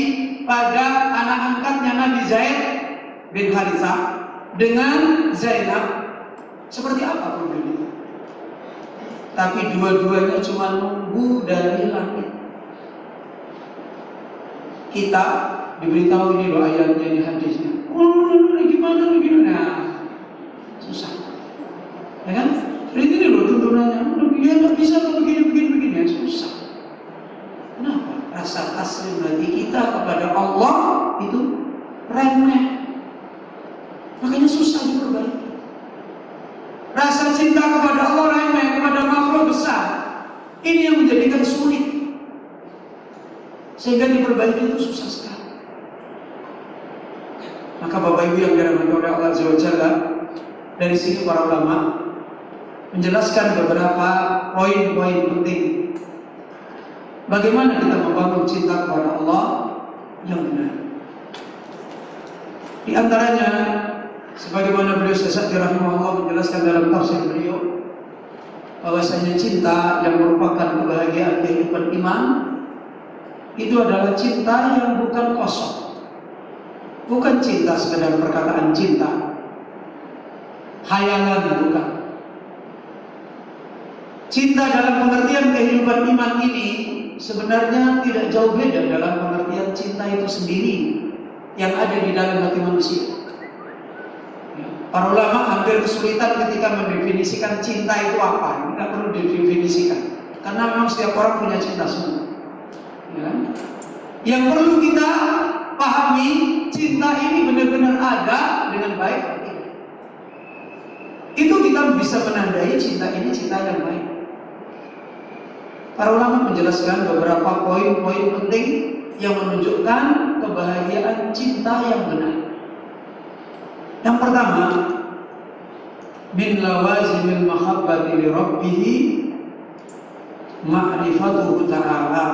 pada anak angkatnya Nabi Zaid bin Harithah dengan Zainab, seperti apa problem itu? Tapi dua-duanya cuma nunggu dari langit. Kita diberitahu ini loh ayatnya, ini hadisnya. Gimana? Susah. Ya kan? Ini loh tuntunannya. Ya nggak bisa kalau begini ya susah. Kenapa? Rasa taslim hati kita kepada Allah itu remeh. Makanya susah diperbaiki. Rasa cinta kepada Allah remeh, kepada makhluk besar. Ini yang menjadikan sulit. Sehingga diperbaiki itu susah sekali. Maka Bapak Ibu yang dirahmati oleh Allah Azza wa Jalla, dari sini para ulama menjelaskan beberapa poin-poin penting. Bagaimana kita membangun cinta kepada Allah yang benar. Di antaranya, sebagaimana beliau Syekh rahimahullah menjelaskan dalam tafsir beliau, bahwasanya cinta yang merupakan kebahagiaan kehidupan iman itu adalah cinta yang bukan kosong. Bukan cinta sekedar perkataan cinta, khayalan, bukan. Cinta dalam pengertian kehidupan iman ini sebenarnya tidak jauh beda dalam pengertian cinta itu sendiri yang ada di dalam hati manusia. Para ulama hampir kesulitan ketika mendefinisikan cinta itu apa. Tidak perlu didefinisikan, karena memang setiap orang punya cinta semua. Ya. Yang perlu kita pahami, cinta ini benar-benar ada dengan baik atau tidak. Itu kita bisa menandai cinta ini cinta yang baik. Para ulama menjelaskan beberapa poin-poin penting yang menunjukkan kebahagiaan cinta yang benar. Yang pertama, min lawazimil mahabbati li rabbih ma'rifatuhu ta'ala.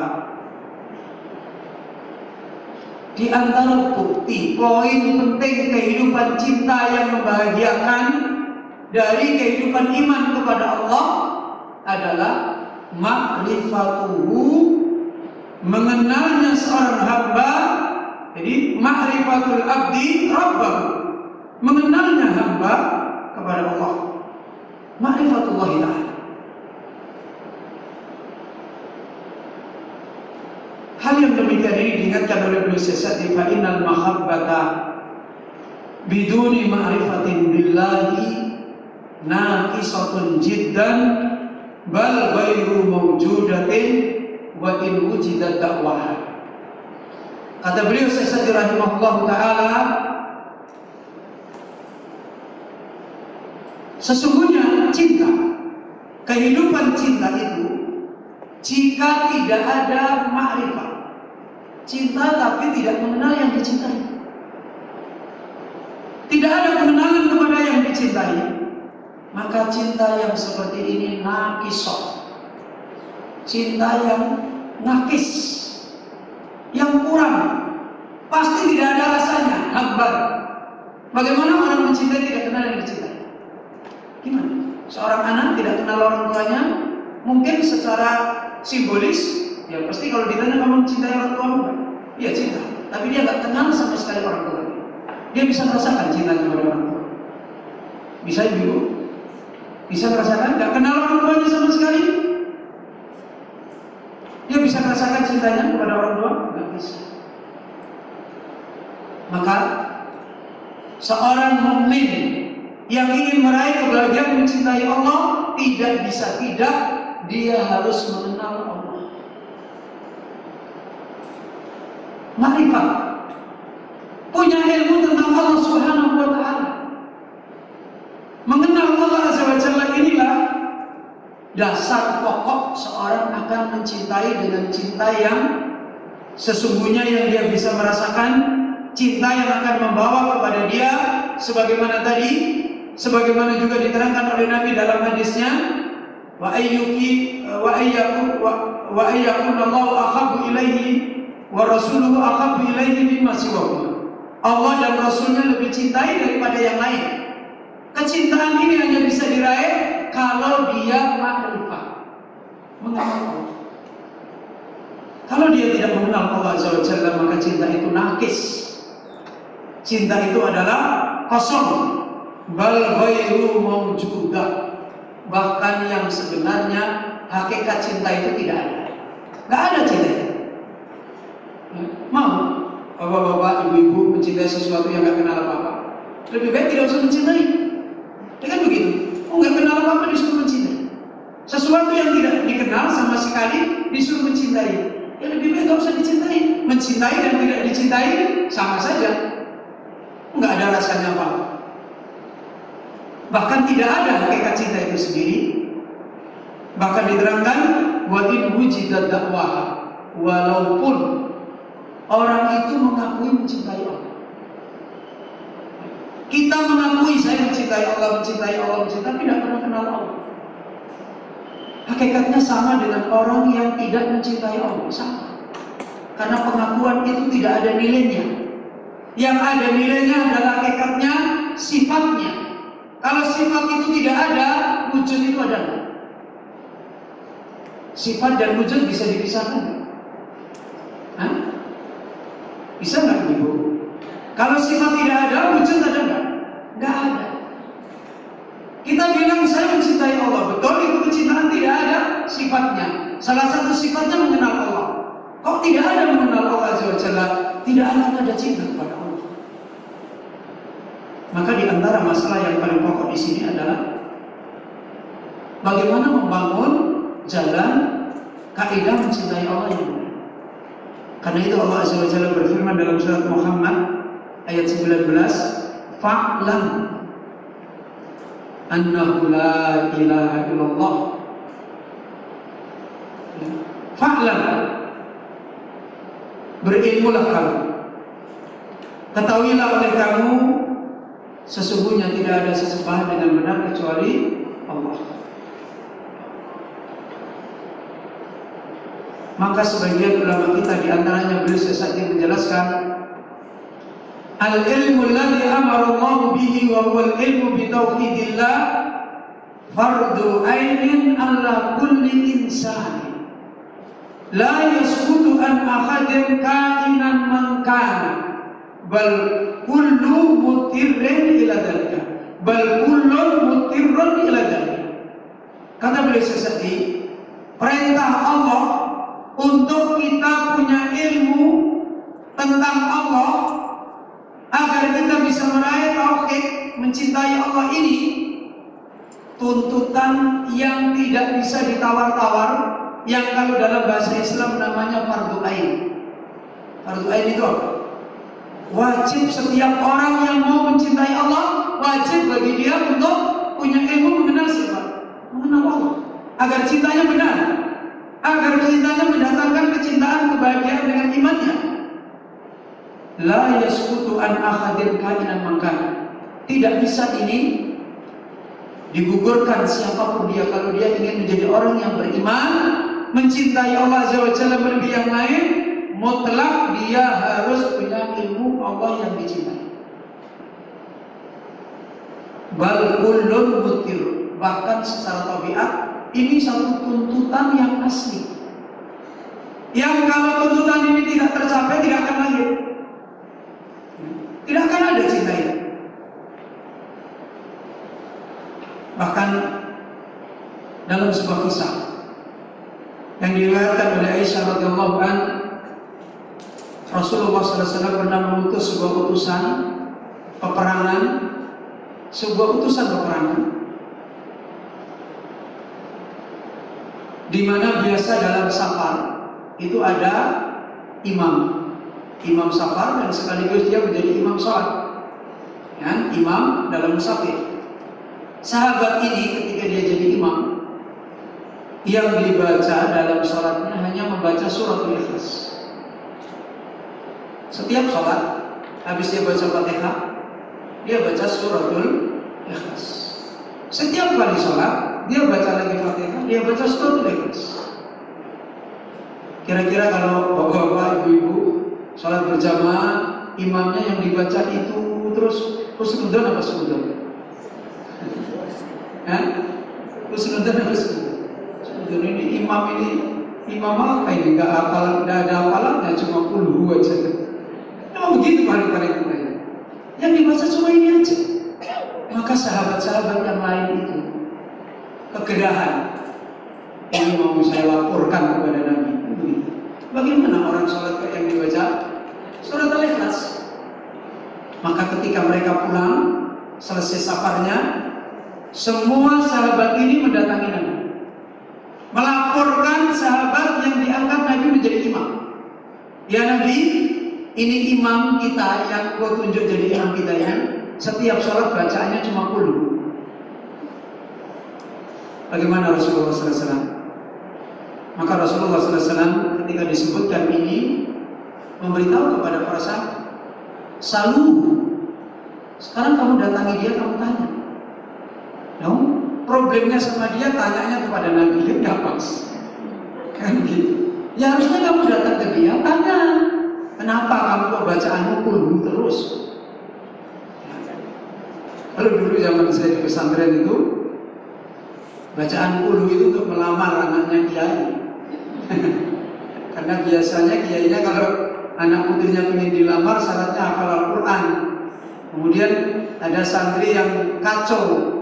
Di antara bukti poin penting kehidupan cinta yang membahagiakan dari kehidupan iman kepada Allah adalah ma'rifatuhu, mengenalnya seorang hamba. Jadi ma'rifatul abdi rabbahu, mengenalnya hamba kepada Allah. Ma'rifatullah ta'ala. Hal yang demikian ini diingatkan oleh beliau Syekh, fa innal mahabbata biduni ma'rifatin billahi naqisatun jiddan bal ghairu mawjudatin wa in wujidat da'wah. Kata beliau Syekh rahimahullah ta'ala, Sesungguhnya cinta, kehidupan cinta itu, jika tidak ada ma'rifat, cinta tapi tidak mengenal yang dicintai, tidak ada pengenalan kepada yang dicintai, maka cinta yang seperti ini nakisah, cinta yang nakis, yang kurang, pasti tidak ada rasanya, akbar. Bagaimana orang mencintai tidak kenal yang dicintai? Gimana? Seorang anak tidak kenal orang tuanya, mungkin secara simbolis, ya pasti kalau ditanya kamu mencintai orang tuamu, iya cinta. Tapi dia nggak kenal sama sekali orang tuanya. Dia bisa merasakan cintanya kepada orang tua. Bisa ibu? Bisa merasakan? Nggak kenal orang tuanya sama sekali. Dia bisa merasakan cintanya kepada orang tua? Nggak bisa. Maka seorang mukmin yang ingin meraih kebahagiaan mencintai Allah, tidak bisa tidak, dia harus mengenal Allah. Ma'rifat, punya ilmu tentang Allah Subhanahu wa ta'ala. Mengenal Allah Azza wa Jalla inilah dasar pokok seorang akan mencintai dengan cinta yang sesungguhnya, yang dia bisa merasakan, cinta yang akan membawa kepada dia sebagaimana tadi, sebagaimana juga diterangkan oleh Nabi dalam hadisnya, wa ayyakun Allahu ahabbu ilaihi wa rasuluhu ahabbu ilaihi mimma siwahuma. Allah dan Rasulnya lebih cintai daripada yang lain. Kecintaan ini hanya bisa diraih kalau dia ma'rifat, mengenal Allah. Kalau dia tidak mengenal Allah Azza wa Jalla, maka cinta itu nakis. Cinta itu adalah kosong. Bal ghairu mawjudah, bahkan yang sebenarnya hakikat cinta itu tidak ada. Nggak ada cinta itu. Mau bapak-bapak, ibu-ibu mencintai sesuatu yang nggak kenal apa-apa, lebih baik tidak usah mencintai. Dengan begitu, nggak kenal apa-apa disuruh mencintai. Sesuatu yang tidak dikenal sama sekali disuruh mencintai, ya lebih baik nggak usah dicintai. Mencintai dan tidak dicintai sama saja, nggak ada rasanya apa-apa. Bahkan tidak ada hakikat cinta itu sendiri. Bahkan diterangkan, wa in wujidat dakwah, walaupun orang itu mengakui mencintai Allah. Kita mengakui saya mencintai Allah, tapi tidak pernah kenal Allah. Hakikatnya sama dengan orang yang tidak mencintai Allah, sama. Karena pengakuan itu tidak ada nilainya. Yang ada nilainya adalah hakikatnya, sifatnya. Kalau sifat itu tidak ada, wujud itu ada. Sifat dan wujud bisa dipisahkan? Hah? Bisa nggak ibu? Kalau sifat tidak ada, wujud ada nggak? Nggak ada. Kita bilang saya mencintai Allah, betul itu kecintaan tidak ada sifatnya. Salah satu sifatnya mengenal Allah. Kok tidak ada mengenal Allah Azza wa Jalla? Tidak akan ada cinta kepada Allah. Maka di antara masalah yang paling pokok di sini adalah bagaimana membangun jalan kaidah mencintai Allah yang benar. Karena itu Allah Azza wa Jalla berfirman dalam surat Muhammad ayat 19, fa'lam annahu la ilaha illallah. Fa'lam, berilmulah kamu, ketahuilah oleh kamu, sesungguhnya tidak ada sesembahan dengan benar kecuali Allah. Maka sebagian ulama kita diantaranya beliau sesaji menjelaskan, al-ilmu alladhi amara Allah bihi wa huwa al-ilmu bi tauhidillah fardu ainin ala kulli insani la yasqutu an ahadin kainan man kana bal kullu mutirrin ila dzalika, bal kullun mutirrun ila dzalika. Kata beliau sesaji, perintah Allah untuk kita punya ilmu tentang Allah agar kita bisa meraih tauhid, mencintai Allah ini, tuntutan yang tidak bisa ditawar-tawar, yang kalau dalam bahasa Islam namanya fardu ain. Fardu ain itu apa? Wajib setiap orang yang mau mencintai Allah, wajib bagi dia untuk punya ilmu mengenal siapa? Mengenal Allah. Agar cintanya benar, agar cintanya mendatangkan kecintaan, kebahagiaan dengan imannya. La yasqutu an ahadin kainan mangkana. Tidak bisa ini digugurkan siapapun dia kalau dia ingin menjadi orang yang beriman, mencintai Allah Azza wa Jalla melebihi yang lain, mutlak dia harus punya ilmu Allah yang dicintai. Bal kullun mutir, bahkan secara tabiat ini satu tuntutan yang asli. Yang kalau tuntutan ini tidak tercapai tidak akan lahir, tidak akan ada cinta itu. Bahkan dalam sebuah kisah yang diriwayatkan oleh Aisyah radhiyallahu anha, Rasulullah SAW pernah mengutus sebuah utusan peperangan, di mana biasa dalam safar itu ada imam safar dan sekaligus dia menjadi imam sholat, ya, imam dalam musafir. Sahabat ini ketika dia jadi imam, yang dibaca dalam sholatnya hanya membaca suratul Ikhlas. Setiap sholat, habis dia baca Fatihah, dia baca suratul Ikhlas. Setiap kali sholat, dia baca lagi Fatihah, dia baca suratul Ikhlas. Kira-kira kalau bapak-bapak, ibu-ibu sholat berjamaah, imamnya yang dibaca itu terus husnudzon apa suudzon? Husnudzon apa suudzon? Ini imam apa ini? Gak hafal, gak ada hafalannya, cuma kulhu aja. Memang begitu paling-paling kita ya. Yang dibaca cuma ini aja. Maka sahabat-sahabat yang lain itu kegerahan. Ini mau saya laporkan kepada Nabi. Bagaimana orang sholat yang dibaca surat Al-Ikhlas? Maka ketika mereka pulang selesai safarnya, semua sahabat ini mendatangi Nabi, melaporkan sahabat yang diangkat Nabi menjadi imam. Ya Nabi, ini imam kita yang kau tunjuk jadi imam kita ya. Setiap sholat bacaannya cuma qul. Bagaimana Rasulullah SAW? Maka Rasulullah SAW ketika disebutkan ini memberitahu kepada para sahabat, "Salu, sekarang kamu datangi dia, kamu tanya. No, problemnya sama dia, tanyanya kepada Nabi, dia nggak pas, kan gitu. Ya harusnya kamu datang ke dia, tanya, kenapa kamu kok bacaanmu kulhu terus? Kalau dulu zaman saya di pesantren itu, bacaan kulhu itu untuk melamar anaknya kiai. Karena biasanya kiainya kalau anak putrinya ingin dilamar syaratnya hafal Al-Quran. Kemudian ada santri yang kacau.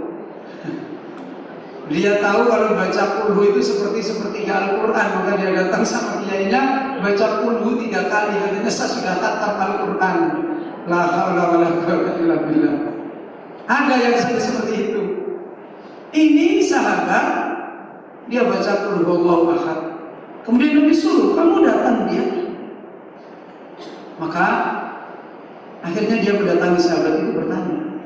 Dia tahu kalau baca kulhu itu seperti sepertiga Al-Quran, maka dia datang sama kiainya baca kulhu 3 kali. Katanya saya sudah khatam Al-Quran. La haula wala quwwata illa billah. Ada yang seperti itu. Ini sahabat dia baca qul huwallahu ahad. Kemudian Nabi suruh, kamu datang dia. Maka akhirnya dia mendatangi sahabat itu bertanya.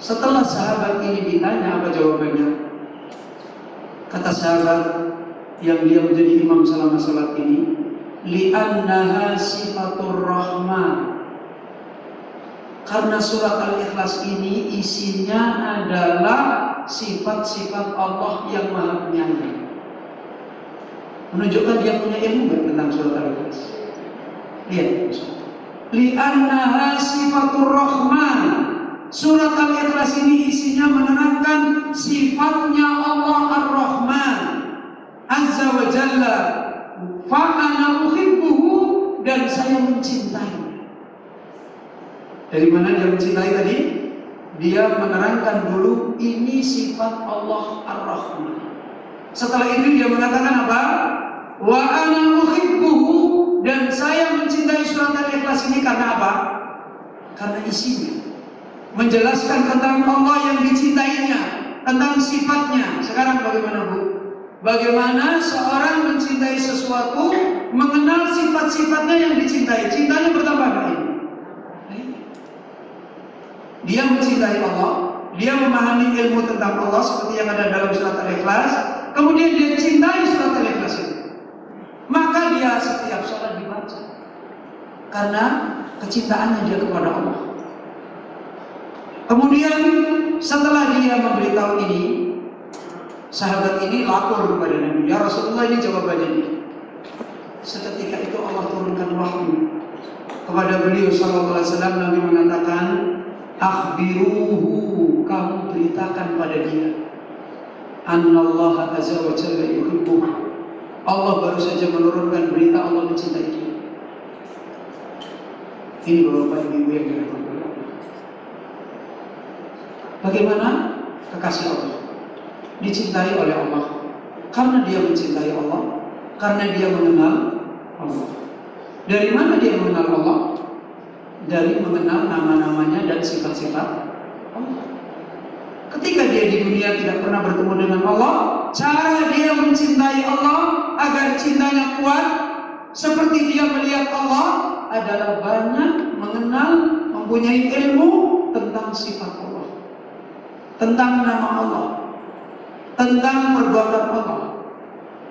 Setelah sahabat ini ditanya apa jawabannya? Kata sahabat yang dia menjadi imam selama salat ini, li'annaha sifatur rahman. Karena surat Al-Ikhlas ini isinya adalah sifat-sifat Allah yang Maha Penyayang. Menunjukkan dia punya ilmu tentang surat Al-Ikhlas. Lihat, li'annaha sifatur rahman. Surat Al-Ikhlas ini isinya menerangkan sifatnya Allah Ar-Rahman Azza wa Jalla. Fa'ana uhibbuhu, dan saya mencintai. Dari mana dia mencintai tadi? Dia menerangkan dulu ini sifat Allah Ar-Rahman. Setelah itu dia mengatakan apa? Wa ana uhibbuhu, dan saya mencintai surat Al-Ikhlas ini karena apa? Karena isinya menjelaskan tentang Allah yang dicintainya, tentang sifatnya. Sekarang bagaimana Bu? Bagaimana seorang mencintai sesuatu, mengenal sifat-sifatnya yang dicintai, cintanya bertambah baik. Dia mencintai Allah, dia memahami ilmu tentang Allah seperti yang ada dalam surat Al-Ikhlas, kemudian dia cintai surat Al-Ikhlas itu, maka dia setiap sholat dibaca karena kecintaannya dia kepada Allah. Kemudian setelah dia memberitahu ini, sahabat ini lapor kepada Nabi, ya Rasulullah, ini jawabannya ini. Seketika itu Allah turunkan wahyu kepada beliau sallallahu alaihi wasallam. Nabi mengatakan, akhbiruhu, kamu beritakan pada dia, annallaha azza wa jalla yuhibbuh, Allah baru saja menurunkan berita Allah mencintai dia. Ini Bapak Ibu yang dirahmati Allah. Bagaimana kekasih Allah dicintai oleh Allah? Karena dia mencintai Allah, karena dia mengenal Allah. Dari mana dia mengenal Allah? Dari mengenal nama-namanya dan sifat-sifat Allah. Ketika dia di dunia tidak pernah bertemu dengan Allah, cara dia mencintai Allah agar cintanya kuat seperti dia melihat Allah adalah banyak mengenal, mempunyai ilmu tentang sifat Allah, tentang nama Allah, tentang perbuatan Allah.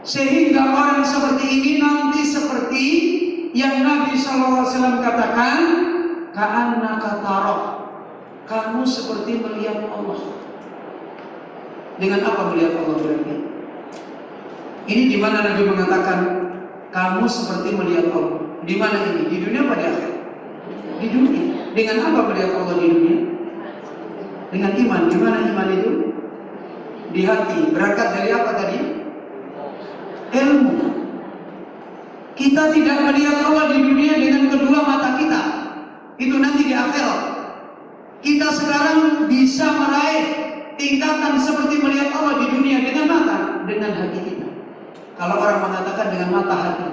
Sehingga orang seperti ini nanti seperti yang Nabi SAW katakan, ka'annaka tarah, kamu seperti melihat Allah. Dengan apa melihat Allah berarti? Ini di mana Nabi mengatakan kamu seperti melihat Allah? Di mana ini? Di dunia apa di akhirat? Di dunia. Dengan apa melihat Allah di dunia? Dengan iman. Di mana iman itu? Di hati. Berangkat dari apa tadi? Ilmu. Kita tidak melihat Allah di dunia dengan kedua mata kita. Itu nanti di akhirat. Kita sekarang bisa meraih tingkatan seperti melihat Allah di dunia dengan mata, dengan hati kita. Kalau orang mengatakan dengan mata hati,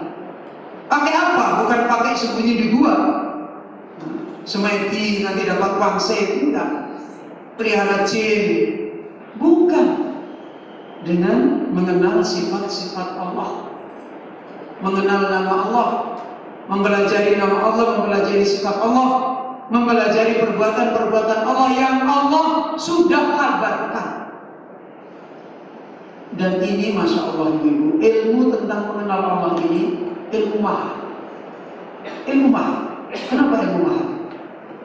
pakai apa? Bukan pakai sembunyi di gua, semeti nanti dapat wangsit, enggak. Pelihara jin, bukan. Dengan mengenal sifat-sifat Allah, mengenal nama Allah, mempelajari nama Allah, mempelajari sifat Allah, mempelajari perbuatan-perbuatan Allah yang Allah sudah kabarkan. Dan ini Masya Allah Ibu, ilmu tentang mengenal Allah ini ilmu mahal. Ilmu mahal. Kenapa ilmu mahal?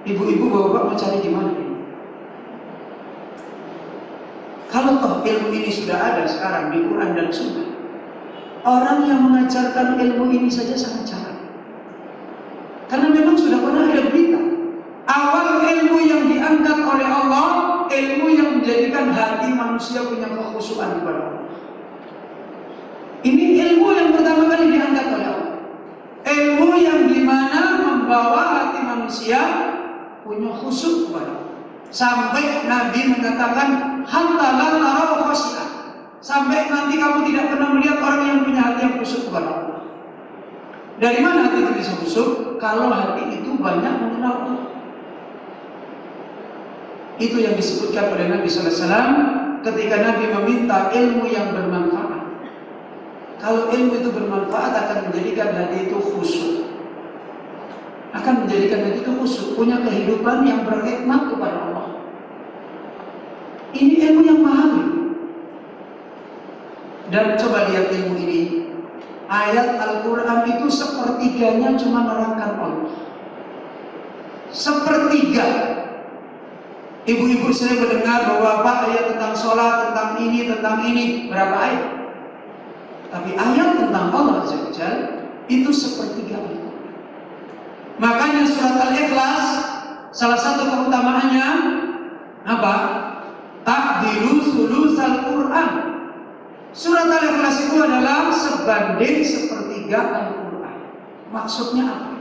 Ibu-ibu, bapak-bapak mau cari di mana? Kalau toh ilmu ini sudah ada sekarang di Quran dan Sunnah, orang yang mengajarkan ilmu ini saja sangat jarang. Karena memang sudah pernah ada berita. Awal ilmu yang diangkat oleh Allah, ilmu yang menjadikan hati manusia punya kekhusyuan kepada Allah. Ini ilmu yang pertama kali diangkat oleh Allah. Ilmu yang dimana membawa hati manusia punya khusyuk kepada Allah. Sampai Nabi mengatakan, hatta la tarau khasyi'ah. Sampai nanti kamu tidak pernah melihat orang yang punya hati yang khusyuk kepada Allah. Dari mana hati itu bisa khusyuk? Kalau hati itu banyak mengenal Allah. Itu yang disebutkan oleh Nabi SAW ketika Nabi meminta ilmu yang bermanfaat. Kalau ilmu itu bermanfaat akan menjadikan hati itu khusyuk, akan menjadikan hati itu khusyuk, punya kehidupan yang berkhidmat kepada Allah. Ini ilmu yang mahal. Dan coba lihat ilmu ini. Ayat Al-Quran itu sepertiganya cuma nerangkan Allah. Sepertiga. Ibu-ibu sering mendengar bahwa Pak ayat tentang sholat, tentang ini, berapa ayat? Tapi ayat tentang Allah Azza wa Jalla itu sepertiga Al-Quran. Makanya surat Al-Ikhlas salah satu keutamaannya apa? Ta'dilu sulusal Quran. Surat Al-Ikhlas itu adalah sebanding sepertiga Al-Quran. Maksudnya apa?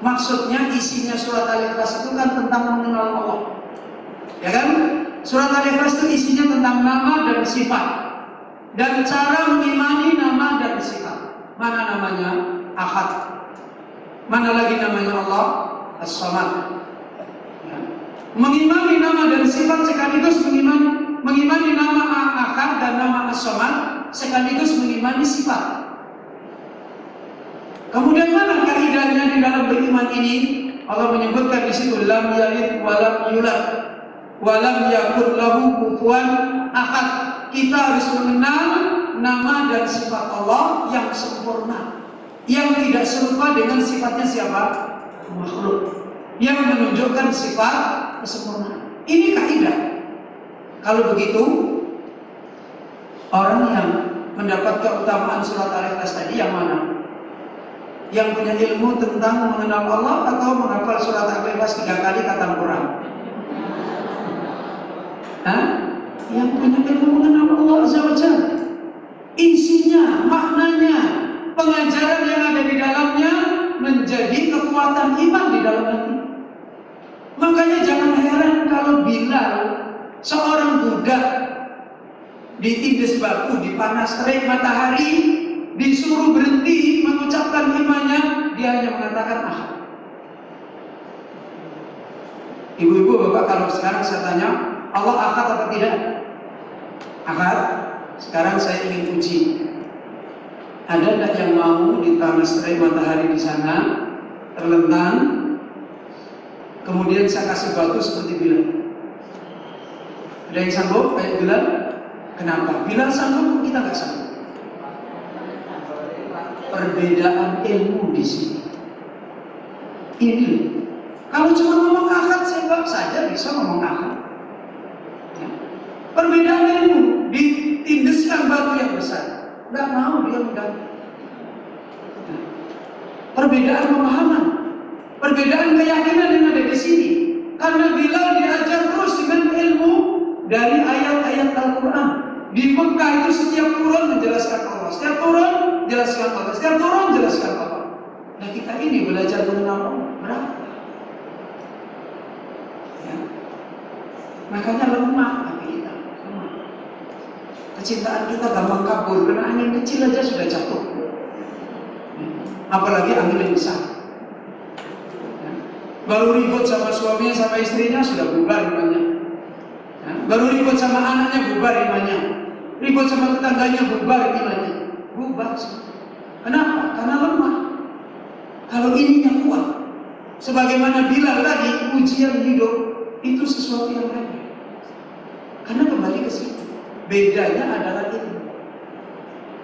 Maksudnya isinya surat Al-Ikhlas itu kan tentang mengenal Allah. Ya kan? Surat Al-Ikhlas itu isinya tentang nama dan sifat dan cara mengimani nama dan sifat. Mana namanya? Ahad. Mana lagi namanya Allah? As-Samad. Ya. Mengimani nama dan sifat sekaligus mengimani nama Ahad dan nama As-Samad sekaligus mengimani sifat. Kemudian mana kaidahnya di dalam beriman ini? Allah menyebutkan di situ lam yalid wa lam yulad. Walam yakul lahu kufuwan ahad. Kita harus mengenal nama dan sifat Allah yang sempurna, yang tidak serupa dengan sifatnya siapa? Makhluk, yang menunjukkan sifat kesempurnaan. Ini kaidah. Kalau begitu, orang yang mendapat keutamaan surat Al-Ikhlas tadi yang mana? Yang punya ilmu tentang mengenal Allah atau menghafal surat Al-Ikhlas 3 kali khatam Quran? Hah? Yang punya ilmu mengenal Allah Azza wa Jalla. Isinya, maknanya, pengajaran yang ada di dalamnya menjadi kekuatan iman di dalam hati. Makanya jangan heran kalau Bilal, seorang budak, ditindas batu, dipanas terik matahari, disuruh berhenti mengucapkan imannya, dia hanya mengatakan ahad. Ibu-ibu, bapak, kalau sekarang saya tanya, Allah ahad apa tidak? Ahad. Sekarang saya ingin uji. Ada tidak yang mau dipanas terik matahari di sana, terlentang, kemudian saya kasih batu seperti Bilal? Ada yang sanggup kayak Bilal? Kenapa? Bilal sanggup, kita nggak sanggup. Perbedaan ilmu di sini. Ini, kalau cuma ngomong ahad, sebab saja bisa ngomong ahad. Ya. Perbedaan ilmu, ditindeskan batu yang besar, nggak mau dia mengganti. Ya. Perbedaan pemahaman, perbedaan keyakinan yang ada di sini. Karena Bilal diajar terus dengan ilmu dari ayat-ayat Al-Quran. Di Mekah itu setiap turun menjelaskan Allah, setiap turun jelaskan Allah, setiap turun jelaskan Allah. Nah kita ini belajar mengenal Allah berapa? Ya. Makanya lemah hati kita, lemah. Kecintaan kita gampang kabur, karena angin kecil aja sudah jatuh. Ya. Apalagi angin yang besar. Ya. Baru ribut sama suaminya, sama istrinya sudah bubar imannya. Ya. Baru ribut sama anaknya bubar imannya. Ribut sama tetangganya bubar imannya. Bubar. Kenapa? Karena lemah. Kalau ininya kuat, sebagaimana Bilal tadi, ujian hidup itu sesuatu yang remeh. Karena kembali ke situ, bedanya adalah ilmu.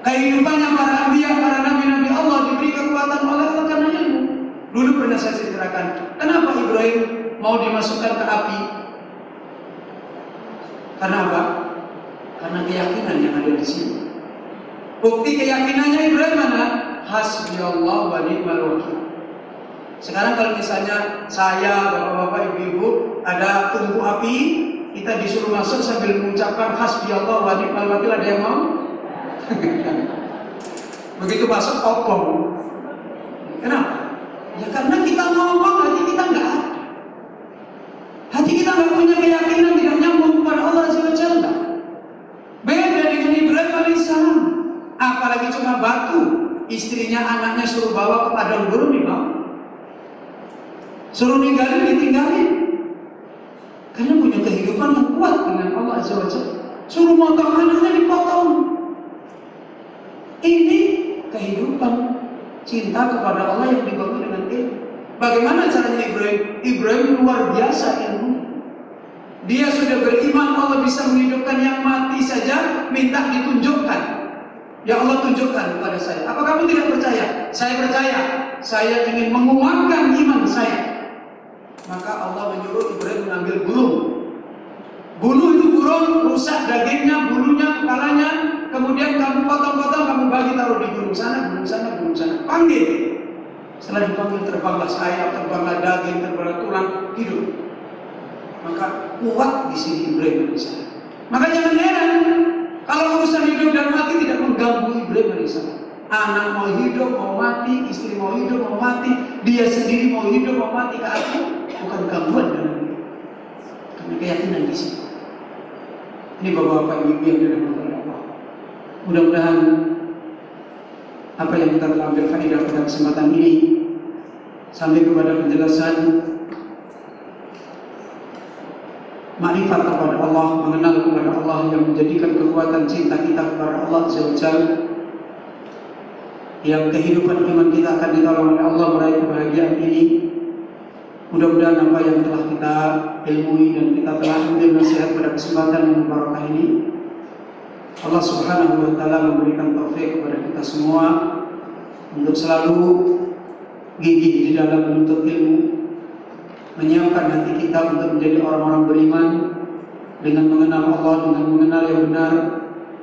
Kehidupannya para anbiya, para nabi-nabi Allah diberi kekuatan oleh Allah karena ilmu. Dulu pernah saya ceritakan, kenapa Ibrahim mau dimasukkan ke api? Karena apa? Karena keyakinan yang ada di sini. Bukti keyakinannya Ibrahim mana? Hasbiyallah wa ni'mal wakil. Sekarang kalau misalnya saya, bapak-bapak, ibu-ibu, ada tungku api, kita disuruh masuk sambil mengucapkan hasbiyallah wa ni'mal wakil, ada yang mau? Begitu masuk opong. Kenapa? Ya karena kita ngomong, hati kita nggak ada. Hati kita nggak punya keyakinan, tidak nyambung kepada Allah Azza wa Jalla. Beda dengan Ibrahim alaihissalam. Apalagi cuma batu, istrinya, anaknya suruh bawa ke padang gurun, dibawa. Suruh ninggalin, ditinggalin. Karena punya kehidupan yang kuat dengan Allah Azza wa Jalla. Suruh motong anaknya, dipotong. Ini kehidupan cinta kepada Allah yang dibangun dengan ilmu. Bagaimana caranya Ibrahim? Ibrahim luar biasa ilmu. Dia sudah beriman Allah bisa menghidupkan yang mati saja, minta ditunjukkan. Ya Allah, tunjukkan kepada saya. Apa kamu tidak percaya? Saya percaya. Saya ingin menguatkan iman saya. Maka Allah menyuruh Ibrahim mengambil burung. Bulu itu burung, rusak dagingnya, bulunya, kepalanya. Kemudian kamu potong-potong, kamu bagi taruh di gunung sana, gunung sana, gunung sana. Panggil. Setelah dipanggil, terbanglah sayap, terbanglah daging, terbanglah tulang, hidup. Maka kuat di sini Ibrahim alaihissalam. Maka jangan heran kalau urusan hidup dan mati tidak mengganggu Ibrahim alaihissalam. Anak mau hidup, mau mati, istri mau hidup, mau mati, dia sendiri mau hidup, mau mati, ke aku bukan gangguan dalam hidup. Karena keyakinan di sini. Ini bapak-bapak, ibu yang dirahmati Allah. Mudah-mudahan apa yang kita telah ambil faedah pada kesempatan ini sampai kepada penjelasan makrifat kepada Allah, mengenal kepada Allah yang menjadikan kekuatan cinta kita kepada Allah Azza wa Jalla, yang kehidupan iman kita akan ditolong oleh Allah meraih kebahagiaan ini. Mudah-mudahan apa yang telah kita ilmui dan kita telah ambil nasihat pada kesempatan yang mubarakah ini, Allah Subhanahu wa Ta'ala memberikan taufik kepada kita semua untuk selalu gigih di dalam menuntut ilmu, menyiapkan hati kita untuk menjadi orang-orang beriman dengan mengenal Allah, dengan mengenal yang benar,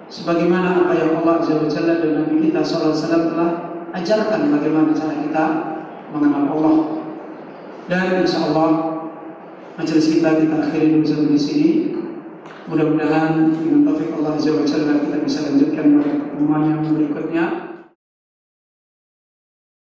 sebagaimana apa yang Allah Azza wa Jalla dan Nabi kita SAW telah ajarkan bagaimana cara kita mengenal Allah. Dan insya Allah majelis kita akhiri dulu sampai di sini. Mudah-mudahan dengan taufik Allah Azza wa Jalla kita bisa lanjutkan pada pertemuan yang berikutnya.